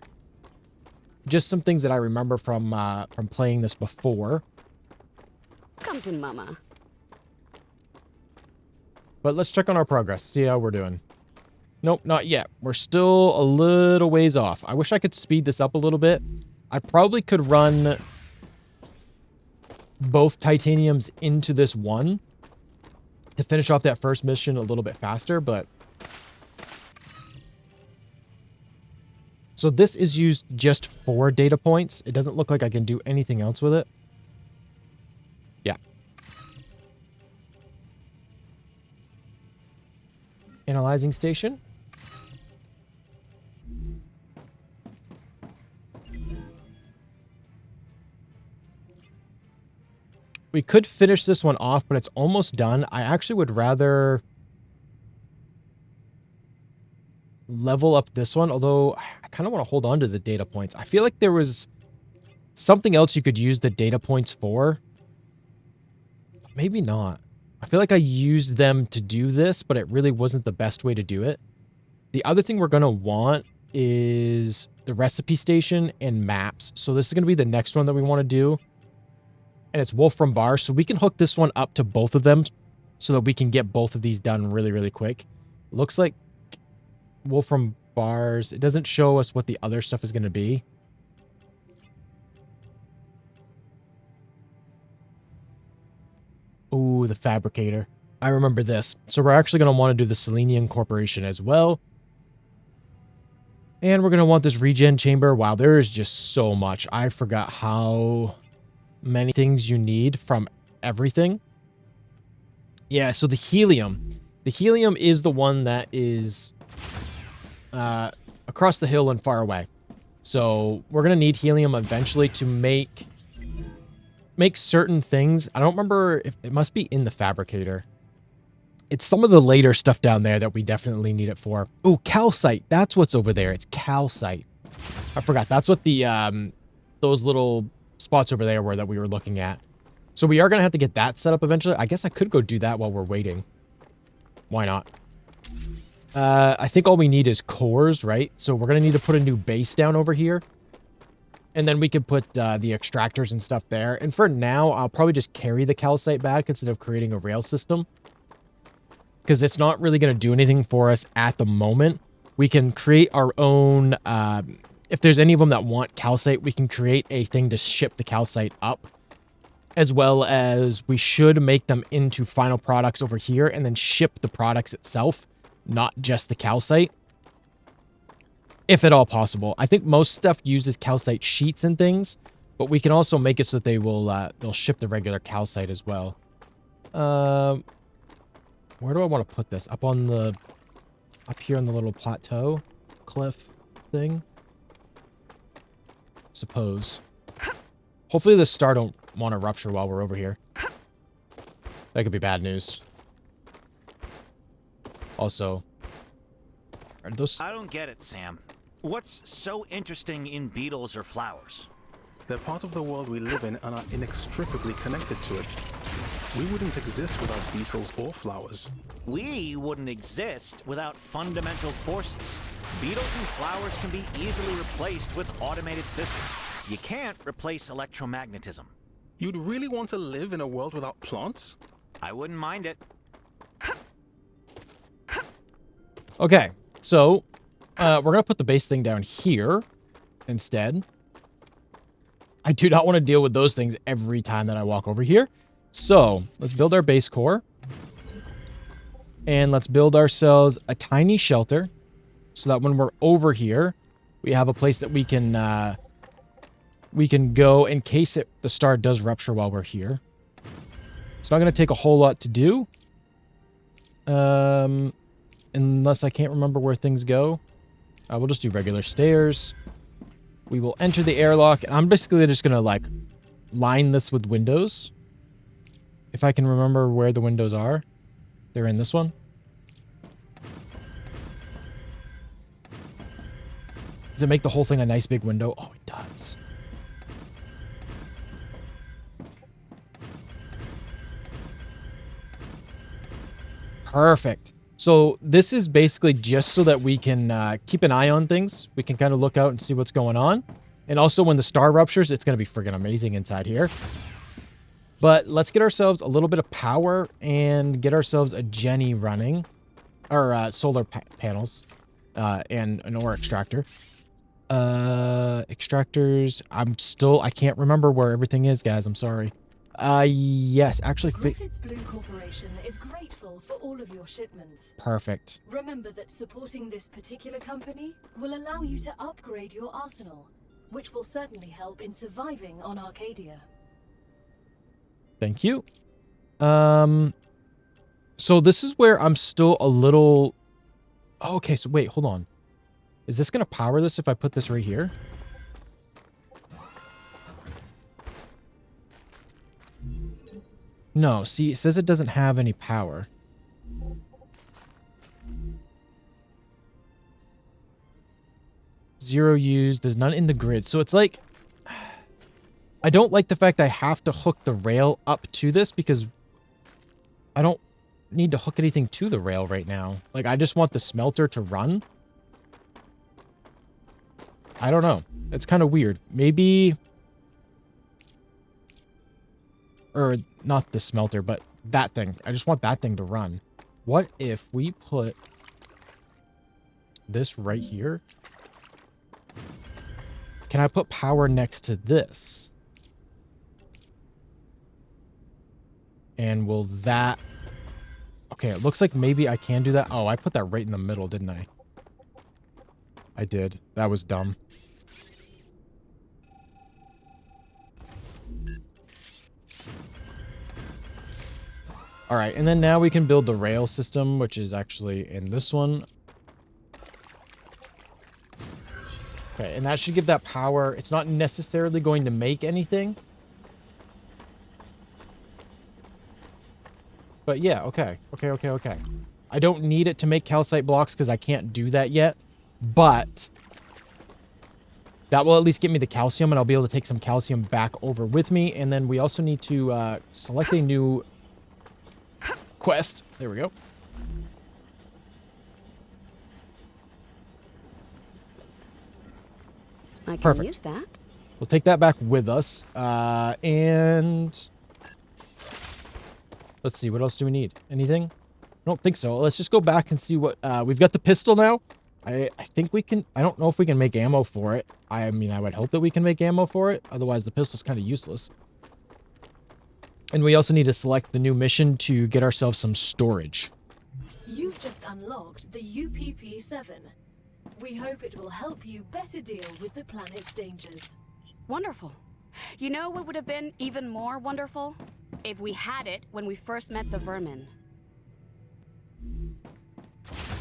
Just some things that I remember from playing this before. Come to Mama. But let's check on our progress, see how we're doing. Nope, not yet. We're still a little ways off. I wish I could speed this up a little bit. I probably could run both titaniums into this one to finish off that first mission a little bit faster, but... So this is used just for data points. It doesn't look like I can do anything else with it. Yeah. Analyzing station. We could finish this one off, but it's almost done. I actually would rather level up this one, although I kind of want to hold on to the data points. I feel like there was something else you could use the data points for. Maybe not. I feel like I used them to do this, but it really wasn't the best way to do it. The other thing we're going to want is the recipe station and maps. So this is going to be the next one that we want to do. And it's Wolfram Bar, so we can hook this one up to both of them so that we can get both of these done really, really quick. Looks like Wolfram Bars, it doesn't show us what the other stuff is going to be. Ooh, the Fabricator. I remember this. So we're actually going to want to do the Selenium Corporation as well. And we're going to want this regen chamber. Wow, there is just so much. I forgot how many things you need from everything. Yeah, so the helium. The helium is the one that is across the hill and far away. So we're going to need helium eventually to make certain things. I don't remember if it must be in the Fabricator. It's some of the later stuff down there that we definitely need it for. Oh, calcite. That's what's over there. It's calcite. I forgot. That's what the those little spots over there were that we were looking at. So we are going to have to get that set up eventually. I guess I could go do that while we're waiting. Why not? I think all we need is cores, right? So we're going to need to put a new base down over here. And then we could put the extractors and stuff there. And for now, I'll probably just carry the calcite back instead of creating a rail system. Because it's not really going to do anything for us at the moment. We can create our own... if there's any of them that want calcite, we can create a thing to ship the calcite up. As well as we should make them into final products over here and then ship the products itself, not just the calcite. If at all possible. I think most stuff uses calcite sheets and things, but we can also make it so that they will they'll ship the regular calcite as well. Where do I want to put this? Up here on the little plateau cliff thing? Suppose. Hopefully the star don't want to rupture while we're over here. That could be bad news. Also, are those... I don't get it, Sam. What's so interesting in beetles or flowers? They're part of the world we live in and are inextricably connected to it. We wouldn't exist without beetles or flowers. We wouldn't exist without fundamental forces. Beetles and flowers can be easily replaced with automated systems. You can't replace electromagnetism. You'd really want to live in a world without plants? I wouldn't mind it. Okay, so we're going to put the base thing down here. instead. I do not want to deal with those things every time that I walk over here. So let's build our base core. And let's build ourselves a tiny shelter so that when we're over here, we have a place that we can go in case the star does rupture while we're here. It's not going to take a whole lot to do. Unless I can't remember where things go. We'll just do regular stairs. We will enter the airlock. I'm basically just going to, like, line this with windows. If I can remember where the windows are. They're in this one. Does it make the whole thing a nice big window? Oh, it does. Perfect. So this is basically just so that we can keep an eye on things. We can kind of look out and see what's going on. And also when the star ruptures, it's going to be friggin' amazing inside here. But let's get ourselves a little bit of power and get ourselves a Jenny running. Or solar panels. And an ore extractor. Extractors. I can't remember where everything is, guys. I'm sorry. Yes, actually. Griffiths Blue Corporation is grateful for all of your shipments. Perfect. Remember that supporting this particular company will allow you to upgrade your arsenal, which will certainly help in surviving on Arcadia. Thank you. So this is where I'm still a little... Oh, okay, so wait, hold on. Is this going to power this if I put this right here? No, see, it says it doesn't have any power. Zero used. There's none in the grid. So it's like... I don't like the fact I have to hook the rail up to this because I don't need to hook anything to the rail right now. Like, I just want the smelter to run. I don't know. It's kind of weird. Maybe... Or not the smelter, but that thing. I just want that thing to run. What if we put this right here? Can I put power next to this? And will that... Okay, it looks like maybe I can do that. Oh, I put that right in the middle, didn't I? I did. That was dumb. All right, and then now we can build the rail system, which is actually in this one. Okay, and that should give that power. It's not necessarily going to make anything. But yeah, okay. Okay. I don't need it to make calcite blocks because I can't do that yet. But that will at least get me the calcium, and I'll be able to take some calcium back over with me. And then we also need to select a new... quest. There we go. I can Perfect. use that. We'll take that back with us. And let's see. What else do we need? Anything? I don't think so. Let's just go back and see what... we've got the pistol now. I think we can... I don't know if we can make ammo for it. I mean, I would hope that we can make ammo for it. Otherwise, the pistol's kind of useless. And we also need to select the new mission to get ourselves some storage. You've just unlocked the UPP-7. We hope it will help you better deal with the planet's dangers. Wonderful. You know what would have been even more wonderful? If we had it when we first met the vermin.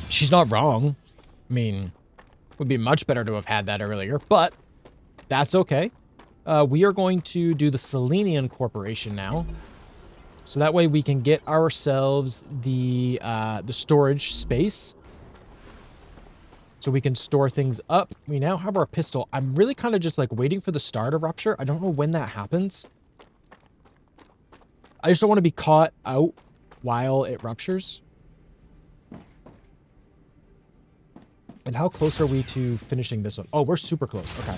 She's not wrong. I mean, it would be much better to have had that earlier, but that's okay. We are going to do the Selenian Corporation now. So that way we can get ourselves the storage space. So we can store things up. We now have our pistol. I'm really kind of just like waiting for the star to rupture. I don't know when that happens. I just don't want to be caught out while it ruptures. And how close are we to finishing this one? Oh, we're super close. Okay.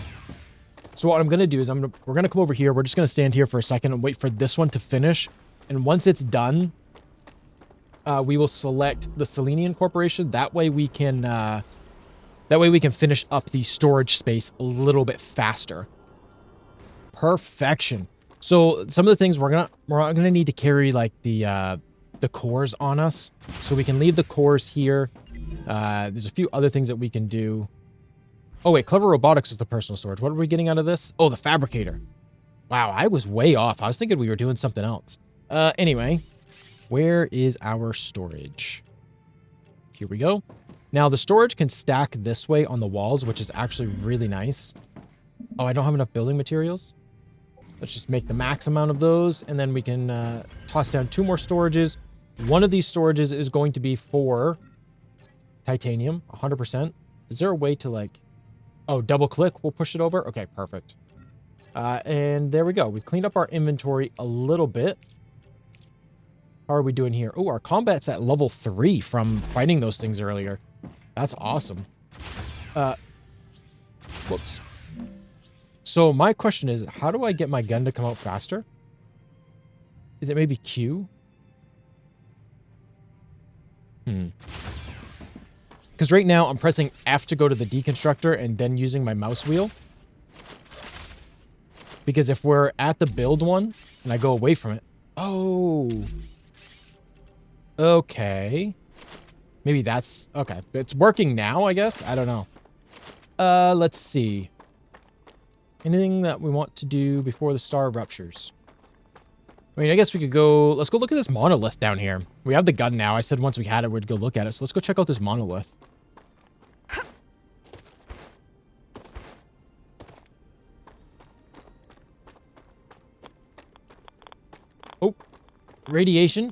So what I'm going to do is we're going to come over here. We're just going to stand here for a second and wait for this one to finish. And once it's done, we will select the Selenian Corporation. That way we can That way we can finish up the storage space a little bit faster. Perfection. So some of the things we're gonna need to carry like the cores on us. So we can leave the cores here. There's a few other things that we can do. Oh wait, Clever Robotics is the personal storage. What are we getting out of this? Oh, the fabricator. Wow, I was way off. I was thinking we were doing something else. Anyway, where is our storage? Here we go. Now, the storage can stack this way on the walls, which is actually really nice. Oh, I don't have enough building materials. Let's just make the max amount of those, and then we can toss down 2 more storages. One of these storages is going to be for titanium, 100%. Is there a way to, like... Oh, double click, we'll push it over? Okay, perfect. And there we go. We cleaned up our inventory a little bit. How are we doing here? Oh, our combat's at level 3 from fighting those things earlier. That's awesome. Whoops. So my question is, how do I get my gun to come out faster? Is it maybe Q? Because right now I'm pressing F to go to the deconstructor and then using my mouse wheel. Because if we're at the build one and I go away from it... Oh. Okay. Maybe that's... Okay. It's working now, I guess? I don't know. Let's see. Anything that we want to do before the StarRuptures? I mean, I guess we could go... Let's go look at this monolith down here. We have the gun now. I said once we had it, we'd go look at it. So let's go check out this monolith. Oh. Radiation.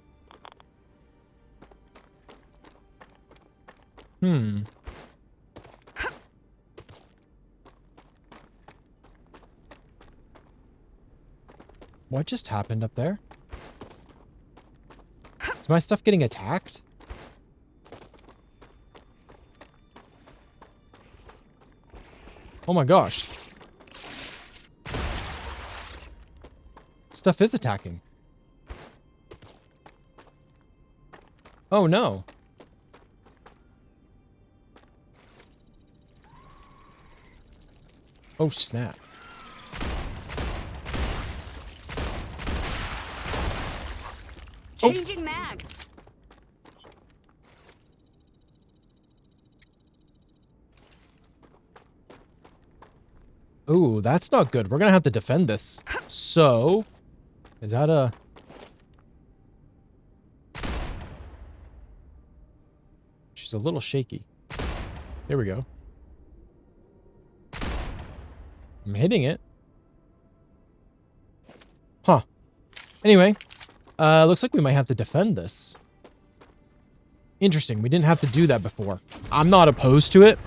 What just happened up there? Is my stuff getting attacked? Oh my gosh. Stuff is attacking. Oh no. Oh snap. Changing mags. Ooh, that's not good. We're gonna have to defend this. So, is that a... She's a little shaky. There we go. I'm hitting it. Huh. Anyway, looks like we might have to defend this. Interesting. We didn't have to do that before. I'm not opposed to it,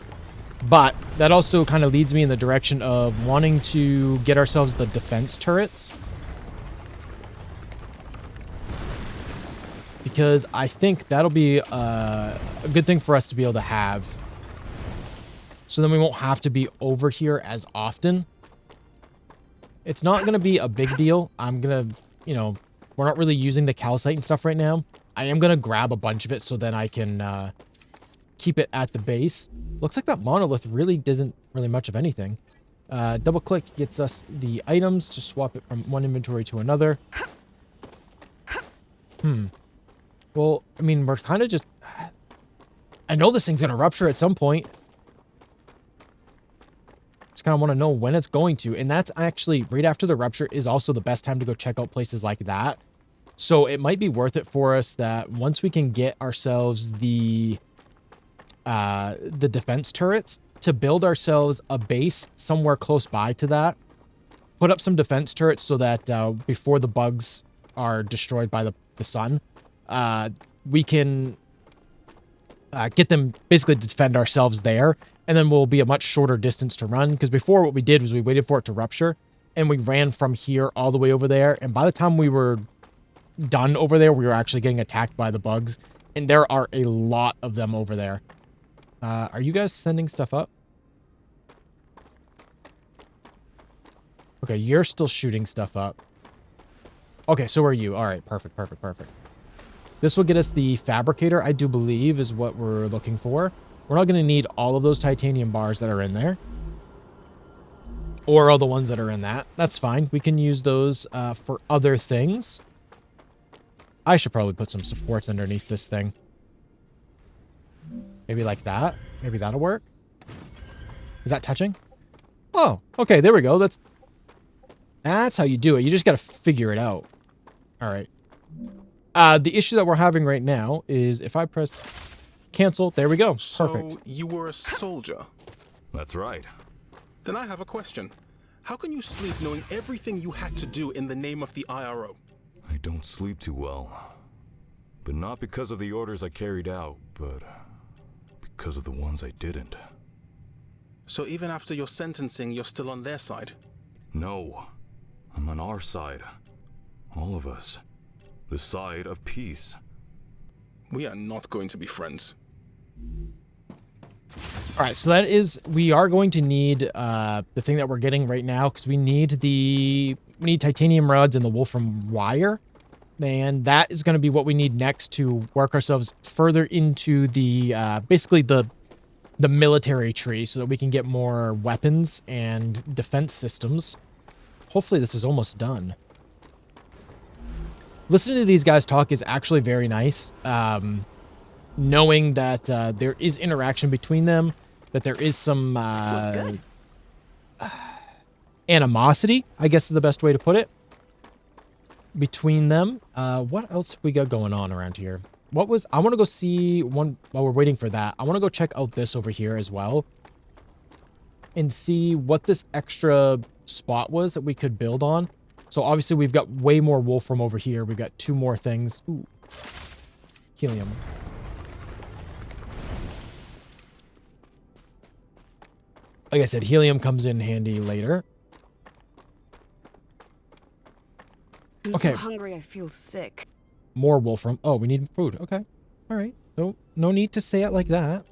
but that also kind of leads me in the direction of wanting to get ourselves the defense turrets. Because I think that'll be a good thing for us to be able to have. So then we won't have to be over here as often. It's not going to be a big deal. I'm going to, you know, we're not really using the calcite and stuff right now. I am going to grab a bunch of it so then I can keep it at the base. Looks like that monolith really doesn't really much of anything. Double click gets us the items to swap it from one inventory to another. Well, I mean, we're kind of just... I know this thing's going to rupture at some point. Just kind of want to know when it's going to. And that's actually, right after the rupture is also the best time to go check out places like that. So it might be worth it for us that once we can get ourselves the defense turrets, to build ourselves a base somewhere close by to that. Put up some defense turrets so that before the bugs are destroyed by the sun, we can get them basically to defend ourselves there, and then we'll be a much shorter distance to run. Because before, what we did was we waited for it to rupture, and we ran from here all the way over there, and by the time we were done over there, we were actually getting attacked by the bugs, and there are a lot of them over there. Are you guys sending stuff up? Okay, you're still shooting stuff up. Okay, so are you. All right, perfect, perfect, perfect. This will get us the fabricator, I do believe, is what we're looking for. We're not going to need all of those titanium bars that are in there. Or all the ones that are in that. That's fine. We can use those for other things. I should probably put some supports underneath this thing. Maybe like that. Maybe that'll work. Is that touching? Oh, okay. There we go. That's how you do it. You just got to figure it out. All right. The issue that we're having right now is if I press cancel, there we go. Perfect. So you were a soldier? That's right. Then I have a question. How can you sleep knowing everything you had to do in the name of the IRO? I don't sleep too well. But not because of the orders I carried out, but because of the ones I didn't. So even after your sentencing, you're still on their side? No. I'm on our side. All of us. The side of peace. We are not going to be friends. All right, so that is, we are going to need the thing that we're getting right now because we need titanium rods and the wolfram wire. And that is going to be what we need next to work ourselves further into the, basically the military tree so that we can get more weapons and defense systems. Hopefully this is almost done. Listening to these guys talk is actually very nice. Knowing that there is interaction between them, that there is some animosity, I guess is the best way to put it, between them. What else have we got going on around here? I want to go see one while we're waiting for that. I want to go check out this over here as well and see what this extra spot was that we could build on. So obviously we've got way more wolfram over here. We've got 2 more things. Ooh. Helium. Like I said, helium comes in handy later. I'm so hungry I feel sick. More wolfram. Oh, we need food. Okay. All right. No need to say it like that.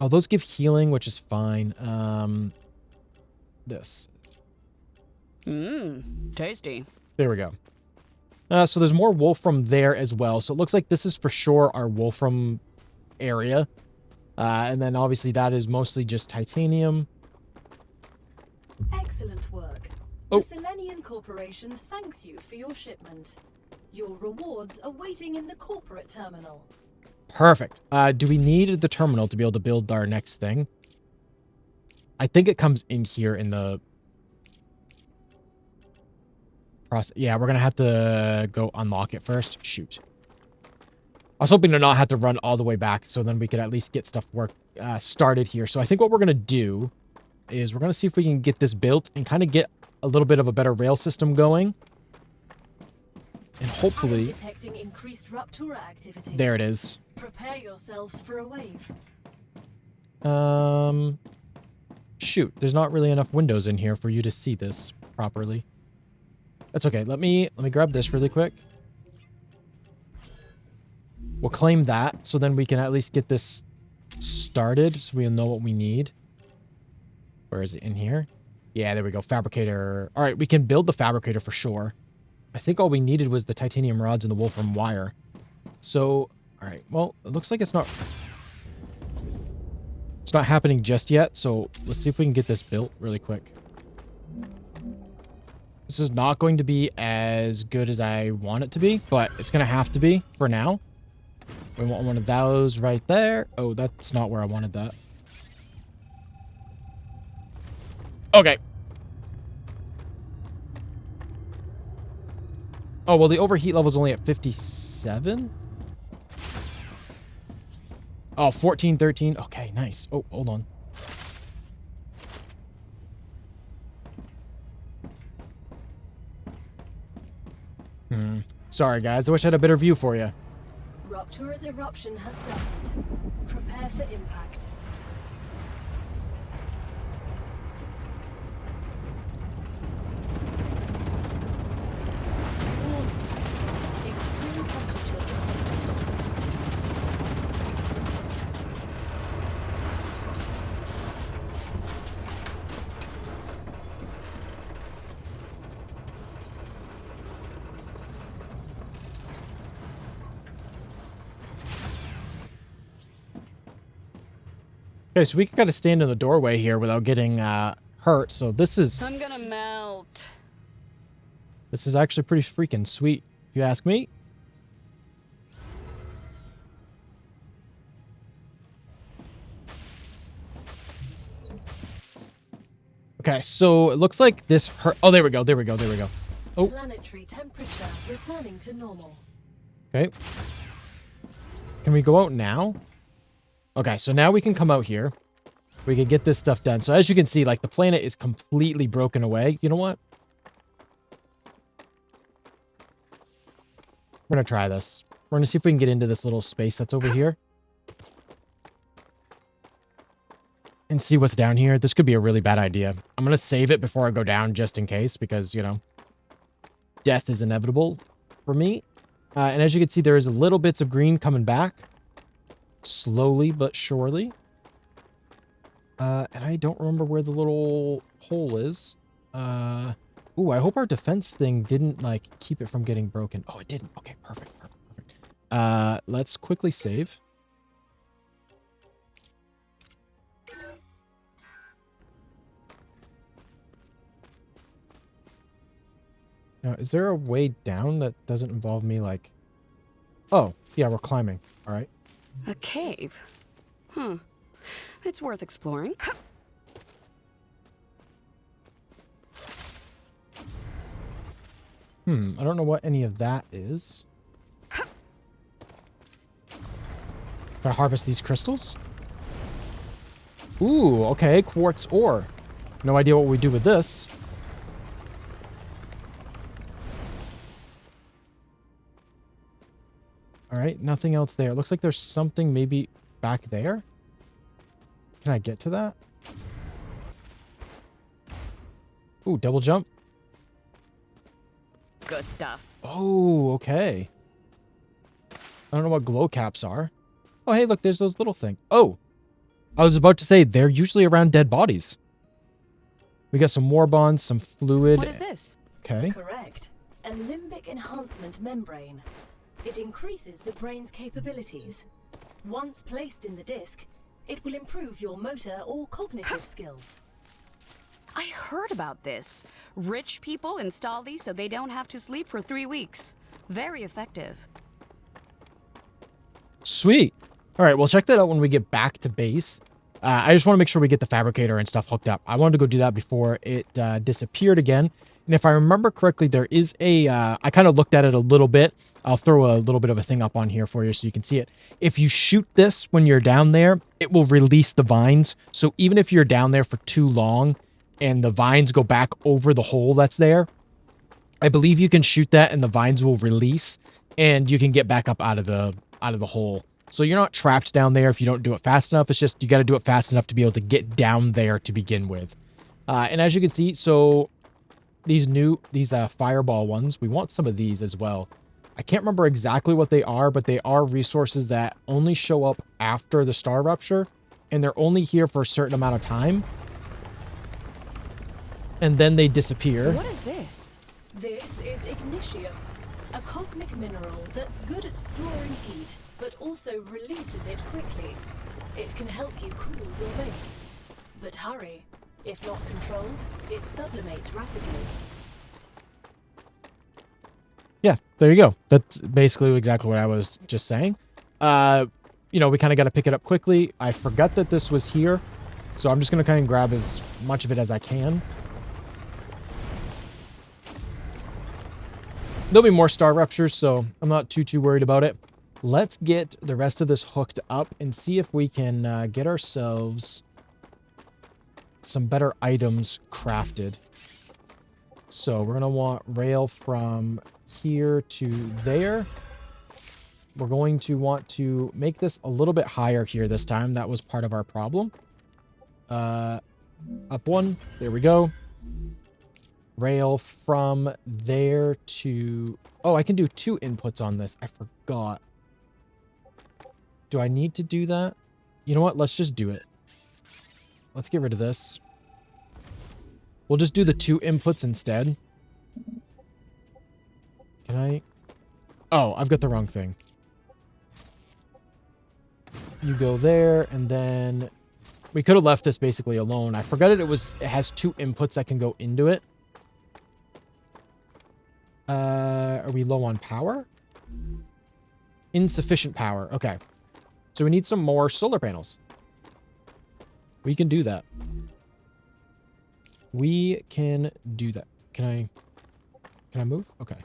Oh, those give healing, which is fine. This. Tasty. There we go. So there's more wolfram there as well. So it looks like this is for sure our wolfram area. And then obviously that is mostly just titanium. Excellent work. Oh. The Selenian Corporation thanks you for your shipment. Your rewards are waiting in the corporate terminal. Perfect. Do we need the terminal to be able to build our next thing? I think it comes in here in the process. Yeah, we're going to have to go unlock it first. Shoot. I was hoping to not have to run all the way back, so then we could at least get stuff started here. So I think what we're going to do is we're going to see if we can get this built and kind of get a little bit of a better rail system going. And hopefully... detecting increased Ruptura activity. There it is. Prepare yourselves for a wave. Shoot, there's not really enough windows in here for you to see this properly. That's okay. Let me grab this really quick. We'll claim that, so then we can at least get this started, so we'll know what we need. Where is it? In here? Yeah, there we go. Fabricator. All right, we can build the fabricator for sure. I think all we needed was the titanium rods and the wolfram wire. So, all right. Well, it looks like it's not happening just yet, so let's see if we can get this built really quick. This is not going to be as good as I want it to be, but it's going to have to be for now. We want one of those right there. Oh, that's not where I wanted that. Okay. Oh, well, the overheat level's only at 57? Oh, 14, 13. Okay, nice. Oh, hold on. Sorry, guys. I wish I had a better view for you. Ruptura's eruption has started. Prepare for impact. Extreme temperature detected. Okay, so we can kind of stand in the doorway here without getting hurt. So this is I'm gonna melt. actually pretty freaking sweet, if you ask me. Okay, so it looks like this hurt. Oh, there we go. There we go. There we go. Oh. Planetary temperature returning to normal. Okay. Can we go out now? Okay, so now we can come out here. We can get this stuff done. So as you can see, like the planet is completely broken away. You know what? We're going to try this. We're going to see if we can get into this little space that's over here. And see what's down here. This could be a really bad idea. I'm going to save it before I go down just in case because, you know, death is inevitable for me. And as you can see, there is little bits of green coming back. Slowly but surely. And I don't remember where the little hole is. Ooh, I hope our defense thing didn't, like, keep it from getting broken. Oh, it didn't. Okay, perfect. Let's quickly save. Now, is there a way down that doesn't involve me, like... Oh, yeah, we're climbing. All right. A cave? Huh. It's worth exploring. I don't know what any of that is. Can I harvest these crystals? Ooh, okay, quartz ore. No idea what we do with this. All right, nothing else there. It looks like there's something maybe back there. Can I get to that? Ooh, double jump. Good stuff. Oh, okay. I don't know what glow caps are. Oh, hey, look, there's those little things. Oh, I was about to say they're usually around dead bodies. We got some war bonds, some fluid. What is this? Okay. Correct. A limbic enhancement membrane. It increases the brain's capabilities. Once placed in the disc, it will improve your motor or cognitive skills. I heard about this. Rich people install these so they don't have to sleep for 3 weeks. Very effective. Sweet. All right, we'll check that out when we get back to base. I just want to make sure we get the fabricator and stuff hooked up. I wanted to go do that before it disappeared again. And if I remember correctly, there is a... I kind of looked at it a little bit. I'll throw a little bit of a thing up on here for you so you can see it. If you shoot this when you're down there, it will release the vines. So even if you're down there for too long and the vines go back over the hole that's there, I believe you can shoot that and the vines will release and you can get back up out of the hole. So you're not trapped down there if you don't do it fast enough. It's just you got to do it fast enough to be able to get down there to begin with. And as you can see, so these fireball ones, we want some of these as well. I can't remember exactly what they are, but they are resources that only show up after the StarRupture, and they're only here for a certain amount of time. And then they disappear. What is this? This is ignitium, a cosmic mineral that's good at storing heat, but also releases it quickly. It can help you cool your base. But hurry, if not controlled, it sublimates rapidly. Yeah, there you go. That's basically exactly what I was just saying. You know, we kind of got to pick it up quickly. I forgot that this was here, so I'm just going to kind of grab as much of it as I can. There'll be more StarRuptures, so I'm not too worried about it. Let's get the rest of this hooked up and see if we can get ourselves some better items crafted. So we're going to want rail from here to there. We're going to want to make this a little bit higher here this time. That was part of our problem. Up one. There we go. Rail from there to... Oh, I can do 2 inputs on this. I forgot. Do I need to do that? You know what? Let's just do it. Let's get rid of this. We'll just do the 2 inputs instead. Can I... Oh, I've got the wrong thing. You go there, and then We could have left this basically alone. I forgot it has 2 inputs that can go into it. Are we low on power? Insufficient power. Okay. So we need some more solar panels. We can do that. We can do that. Can I move? Okay.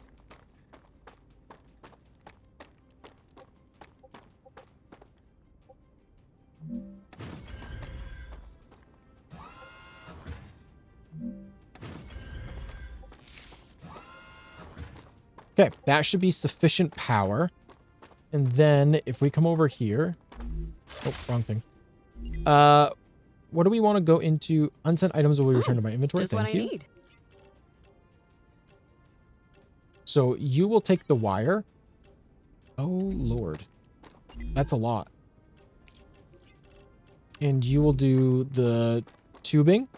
Okay, that should be sufficient power. And then if we come over here... Oh, wrong thing. What do we want to go into? Unsent items will be returned to my inventory. Just Thank what you. I need. So you will take the wire. Oh, Lord. That's a lot. And you will do the tubing.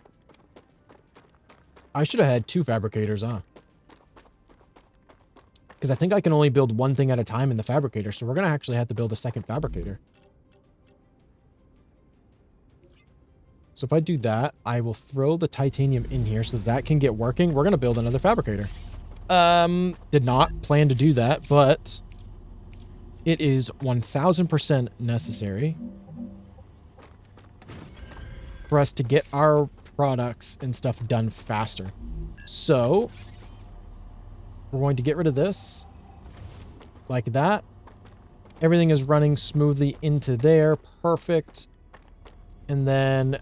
I should have had 2 fabricators, huh? Because I think I can only build one thing at a time in the fabricator, so we're going to actually have to build a second fabricator. So if I do that, I will throw the titanium in here so that can get working. We're going to build another fabricator. Did not plan to do that, but it is 1000% necessary for us to get our products and stuff done faster. So we're going to get rid of this like that. Everything is running smoothly into there. Perfect. And then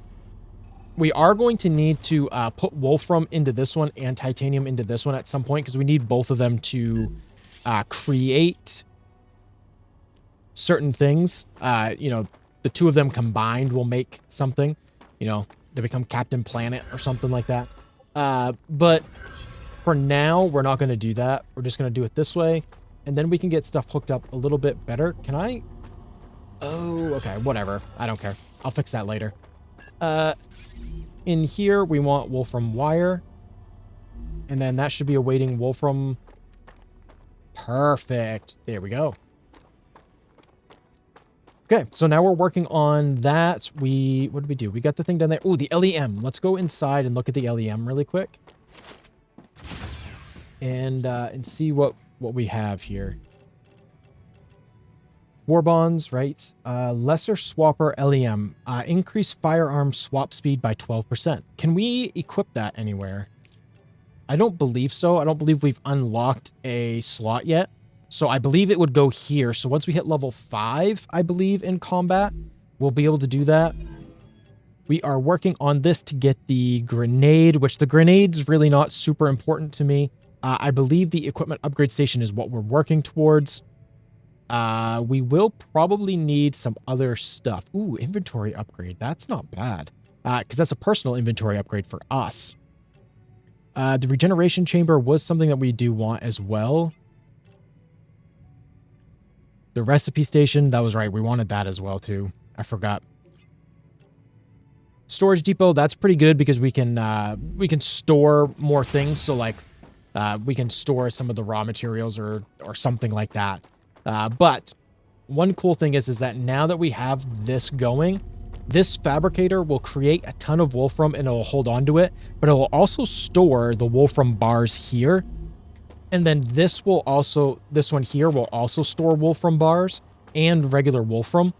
we are going to need to put wolfram into this one and titanium into this one at some point because we need both of them to create certain things. You know, the 2 of them combined will make something. You know, they become Captain Planet or something like that. But for now, we're not going to do that. We're just going to do it this way. And then we can get stuff hooked up a little bit better. Can I? Oh, okay. Whatever. I don't care. I'll fix that later. In here, we want wolfram wire. And then that should be awaiting wolfram. Perfect. There we go. Okay, so now we're working on that. What did we do? We got the thing down there. Oh, the LEM. Let's go inside and look at the LEM really quick. And see what we have here. War bonds, right? Lesser swapper LEM. Increase firearm swap speed by 12%. Can we equip that anywhere? I don't believe so. I don't believe we've unlocked a slot yet. So I believe it would go here. So once we hit level 5, I believe, in combat, we'll be able to do that. We are working on this to get the grenade, which the grenade's really not super important to me. I believe the equipment upgrade station is what we're working towards. We will probably need some other stuff. Ooh, inventory upgrade. That's not bad. Because that's a personal inventory upgrade for us. The regeneration chamber was something that we do want as well. The recipe station, that was right. We wanted that as well, too. I forgot. Storage depot, that's pretty good because we can store more things. So, like, we can store some of the raw materials or something like that. But one cool thing is that now that we have this going, this fabricator will create a ton of wolfram and it'll hold on to it, but it will also store the wolfram bars here. And then this one here will also store wolfram bars and regular wolfram.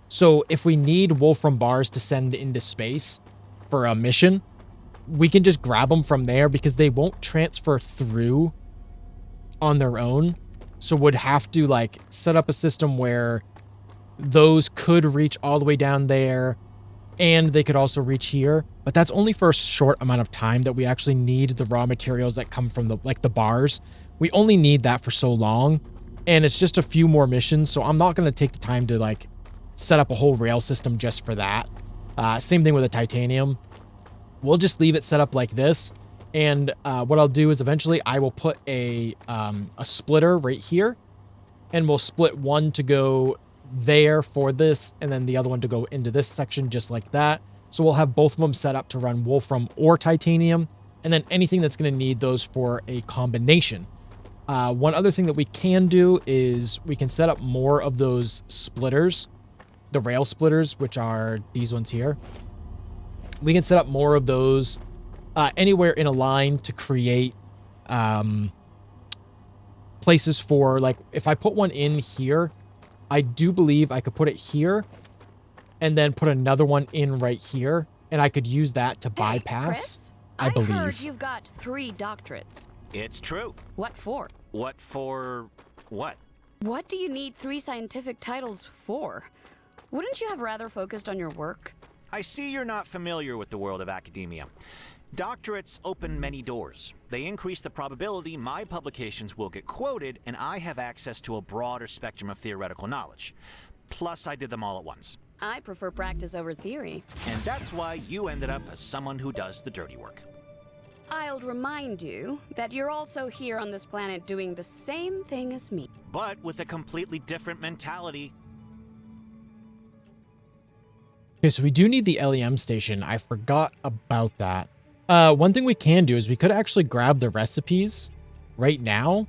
So if we need wolfram bars to send into space for a mission, we can just grab them from there because they won't transfer through on their own. So would have to like set up a system where those could reach all the way down there and they could also reach here. But that's only for a short amount of time that we actually need the raw materials that come from the bars. We only need that for so long. And it's just a few more missions. So I'm not going to take the time to like set up a whole rail system just for that. Same thing with the titanium. We'll just leave it set up like this. And what I'll do is eventually I will put a splitter right here. And we'll split one to go there for this. And then the other one to go into this section just like that. So we'll have both of them set up to run wolfram or titanium. And then anything that's going to need those for a combination. One other thing that we can do is we can set up more of those splitters. The rail splitters, which are these ones here. We can set up more of those anywhere in a line to create places for, like, if I put one in here, I do believe I could put it here and then put another one in right here, and I could use that to bypass. Chris, I believe. heard you've got 3 doctorates. It's true. What for? What for what? What do you need 3 scientific titles for? Wouldn't you have rather focused on your work? I see you're not familiar with the world of academia. Doctorates open many doors. They increase the probability my publications will get quoted, and I have access to a broader spectrum of theoretical knowledge. Plus, I did them all at once. I prefer practice over theory. And that's why you ended up as someone who does the dirty work. I'll remind you that you're also here on this planet doing the same thing as me. But with a completely different mentality. Okay, so we do need the LEM station. I forgot about that. One thing we can do is we could actually grab the recipes right now,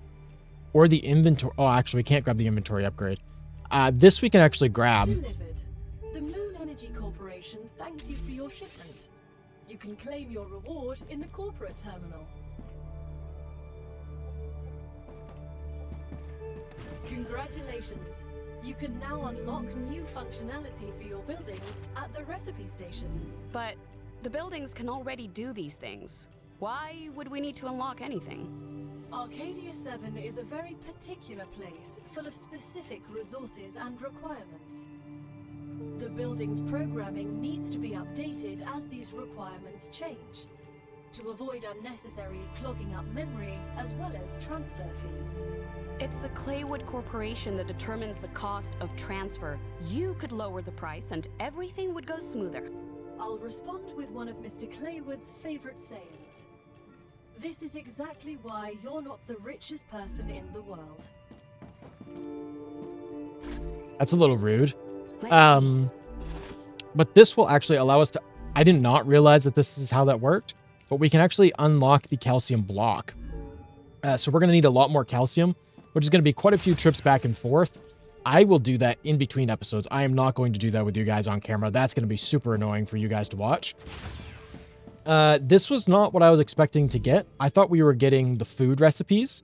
or the inventory. Oh, actually, we can't grab the inventory upgrade. This we can actually grab. Delivered. The Moon Energy Corporation thanks you for your shipment. You can claim your reward in the corporate terminal. Congratulations! You can now unlock new functionality for your buildings at the recipe station. But the buildings can already do these things. Why would we need to unlock anything? Arcadia 7 is a very particular place, full of specific resources and requirements. The building's programming needs to be updated as these requirements change, to avoid unnecessarily clogging up memory as well as transfer fees. It's the Claywood Corporation that determines the cost of transfer. You could lower the price and everything would go smoother. I'll respond with one of Mr. Claywood's favorite sayings. This is exactly why you're not the richest person in the world. That's a little rude. But this will actually allow us to... I did not realize that this is how that worked, but we can actually unlock the calcium block. So we're going to need a lot more calcium, which is going to be quite a few trips back and forth. I will do that in between episodes. I am not going to do that with you guys on camera. That's going to be super annoying for you guys to watch. This was not what I was expecting to get. I thought we were getting the food recipes,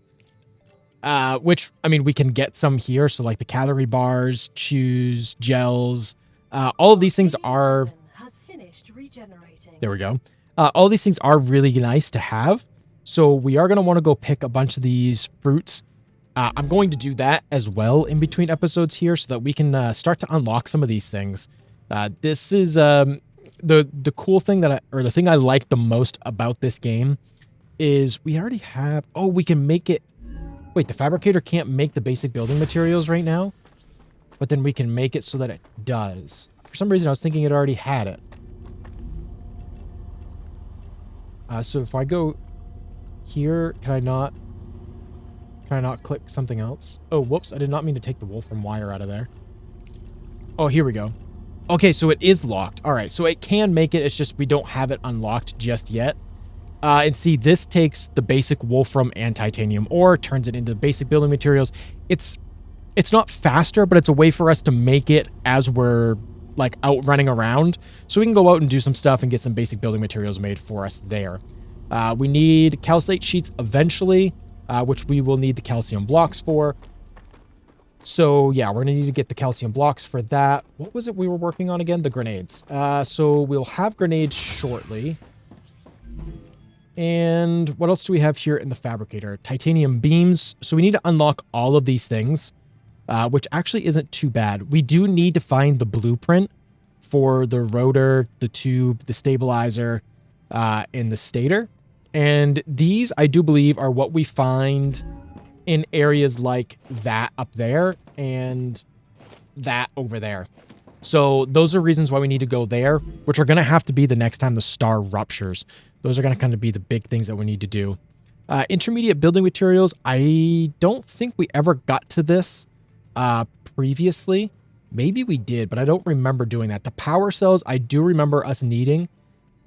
which, I mean, we can get some here. So like the calorie bars, chews, gels, all of these things are... Has finished regenerating. There we go. All these things are really nice to have. So we are going to want to go pick a bunch of these fruits. I'm going to do that as well in between episodes here so that we can start to unlock some of these things. This is the cool thing the thing I like the most about this game is we already have... Oh, we can make it... Wait, the fabricator can't make the basic building materials right now, but then we can make it so that it does. For some reason, I was thinking it already had it. So if I go here, can I not click something else? Oh, whoops. I did not mean to take the wolfram wire out of there. Oh, here we go. Okay, so it is locked. All right, so it can make it. It's just we don't have it unlocked just yet. And see, this takes the basic wolfram and titanium ore, turns it into basic building materials. It's not faster, but it's a way for us to make it as we're like out running around. So we can go out and do some stuff and get some basic building materials made for us there. We need calcite sheets eventually, which we will need the calcium blocks for. So yeah, we're gonna need to get the calcium blocks for that. What was it we were working on again? The grenades. So we'll have grenades shortly. And what else do we have here in the fabricator? Titanium beams. So we need to unlock all of these things, which actually isn't too bad. We do need to find the blueprint for the rotor, the tube, the stabilizer, and the stator. And these, I do believe, are what we find in areas like that up there and that over there. So those are reasons why we need to go there, which are going to have to be the next time the star ruptures. Those are going to kind of be the big things that we need to do. Intermediate building materials. I don't think we ever got to this previously. Maybe we did, but I don't remember doing that. The power cells, I do remember us needing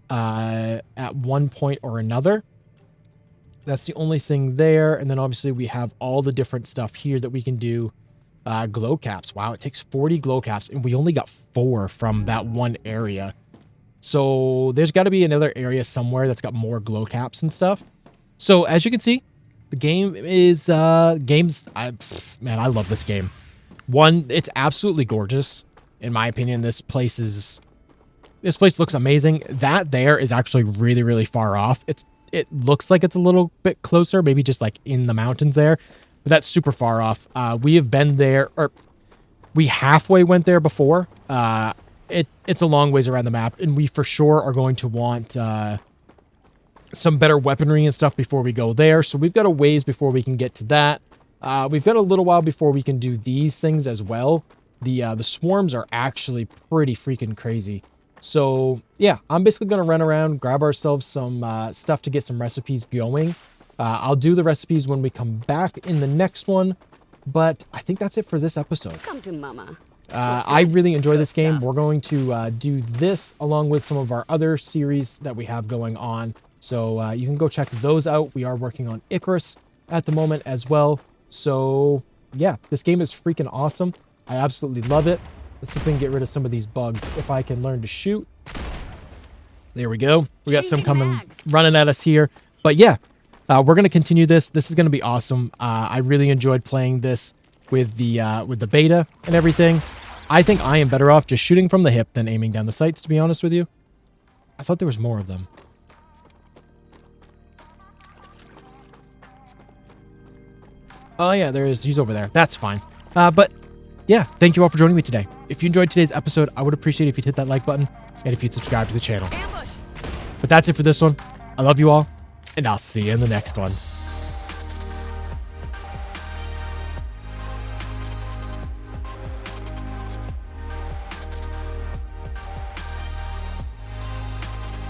at one point or another. That's the only thing there. And then obviously we have all the different stuff here that we can do. Glow caps. Wow, it takes 40 glow caps, and we only got 4 from that one area. So there's got to be another area somewhere that's got more glow caps and stuff. So as you can see, the game is man, I love this game. One, it's absolutely gorgeous. In my opinion, this place looks amazing. That there is actually really, really far off. It looks like it's a little bit closer, maybe just like in the mountains there, but that's super far off. We have been there, or we halfway went there before. It's a long ways around the map, and we for sure are going to want some better weaponry and stuff before we go there. So we've got a ways before we can get to that. We've got a little while before we can do these things as well. The swarms are actually pretty freaking crazy. So yeah, I'm basically going to run around, grab ourselves some stuff to get some recipes going. I'll do the recipes when we come back in the next one, but I think that's it for this episode. Come to mama. I really enjoy this game. We're going to do this along with some of our other series that we have going on. So you can go check those out. We are working on Icarus at the moment as well. So yeah, this game is freaking awesome. I absolutely love it. Let's see if we can get rid of some of these bugs. If I can learn to shoot. There we go. We got some coming, running at us here. But yeah, we're going to continue this. This is going to be awesome. I really enjoyed playing this with the beta and everything. I think I am better off just shooting from the hip than aiming down the sights, to be honest with you. I thought there was more of them. Oh yeah, there is. He's over there. That's fine. But yeah, thank you all for joining me today. If you enjoyed today's episode, I would appreciate it if you'd hit that like button and if you'd subscribe to the channel. But that's it for this one. I love you all, and I'll see you in the next one.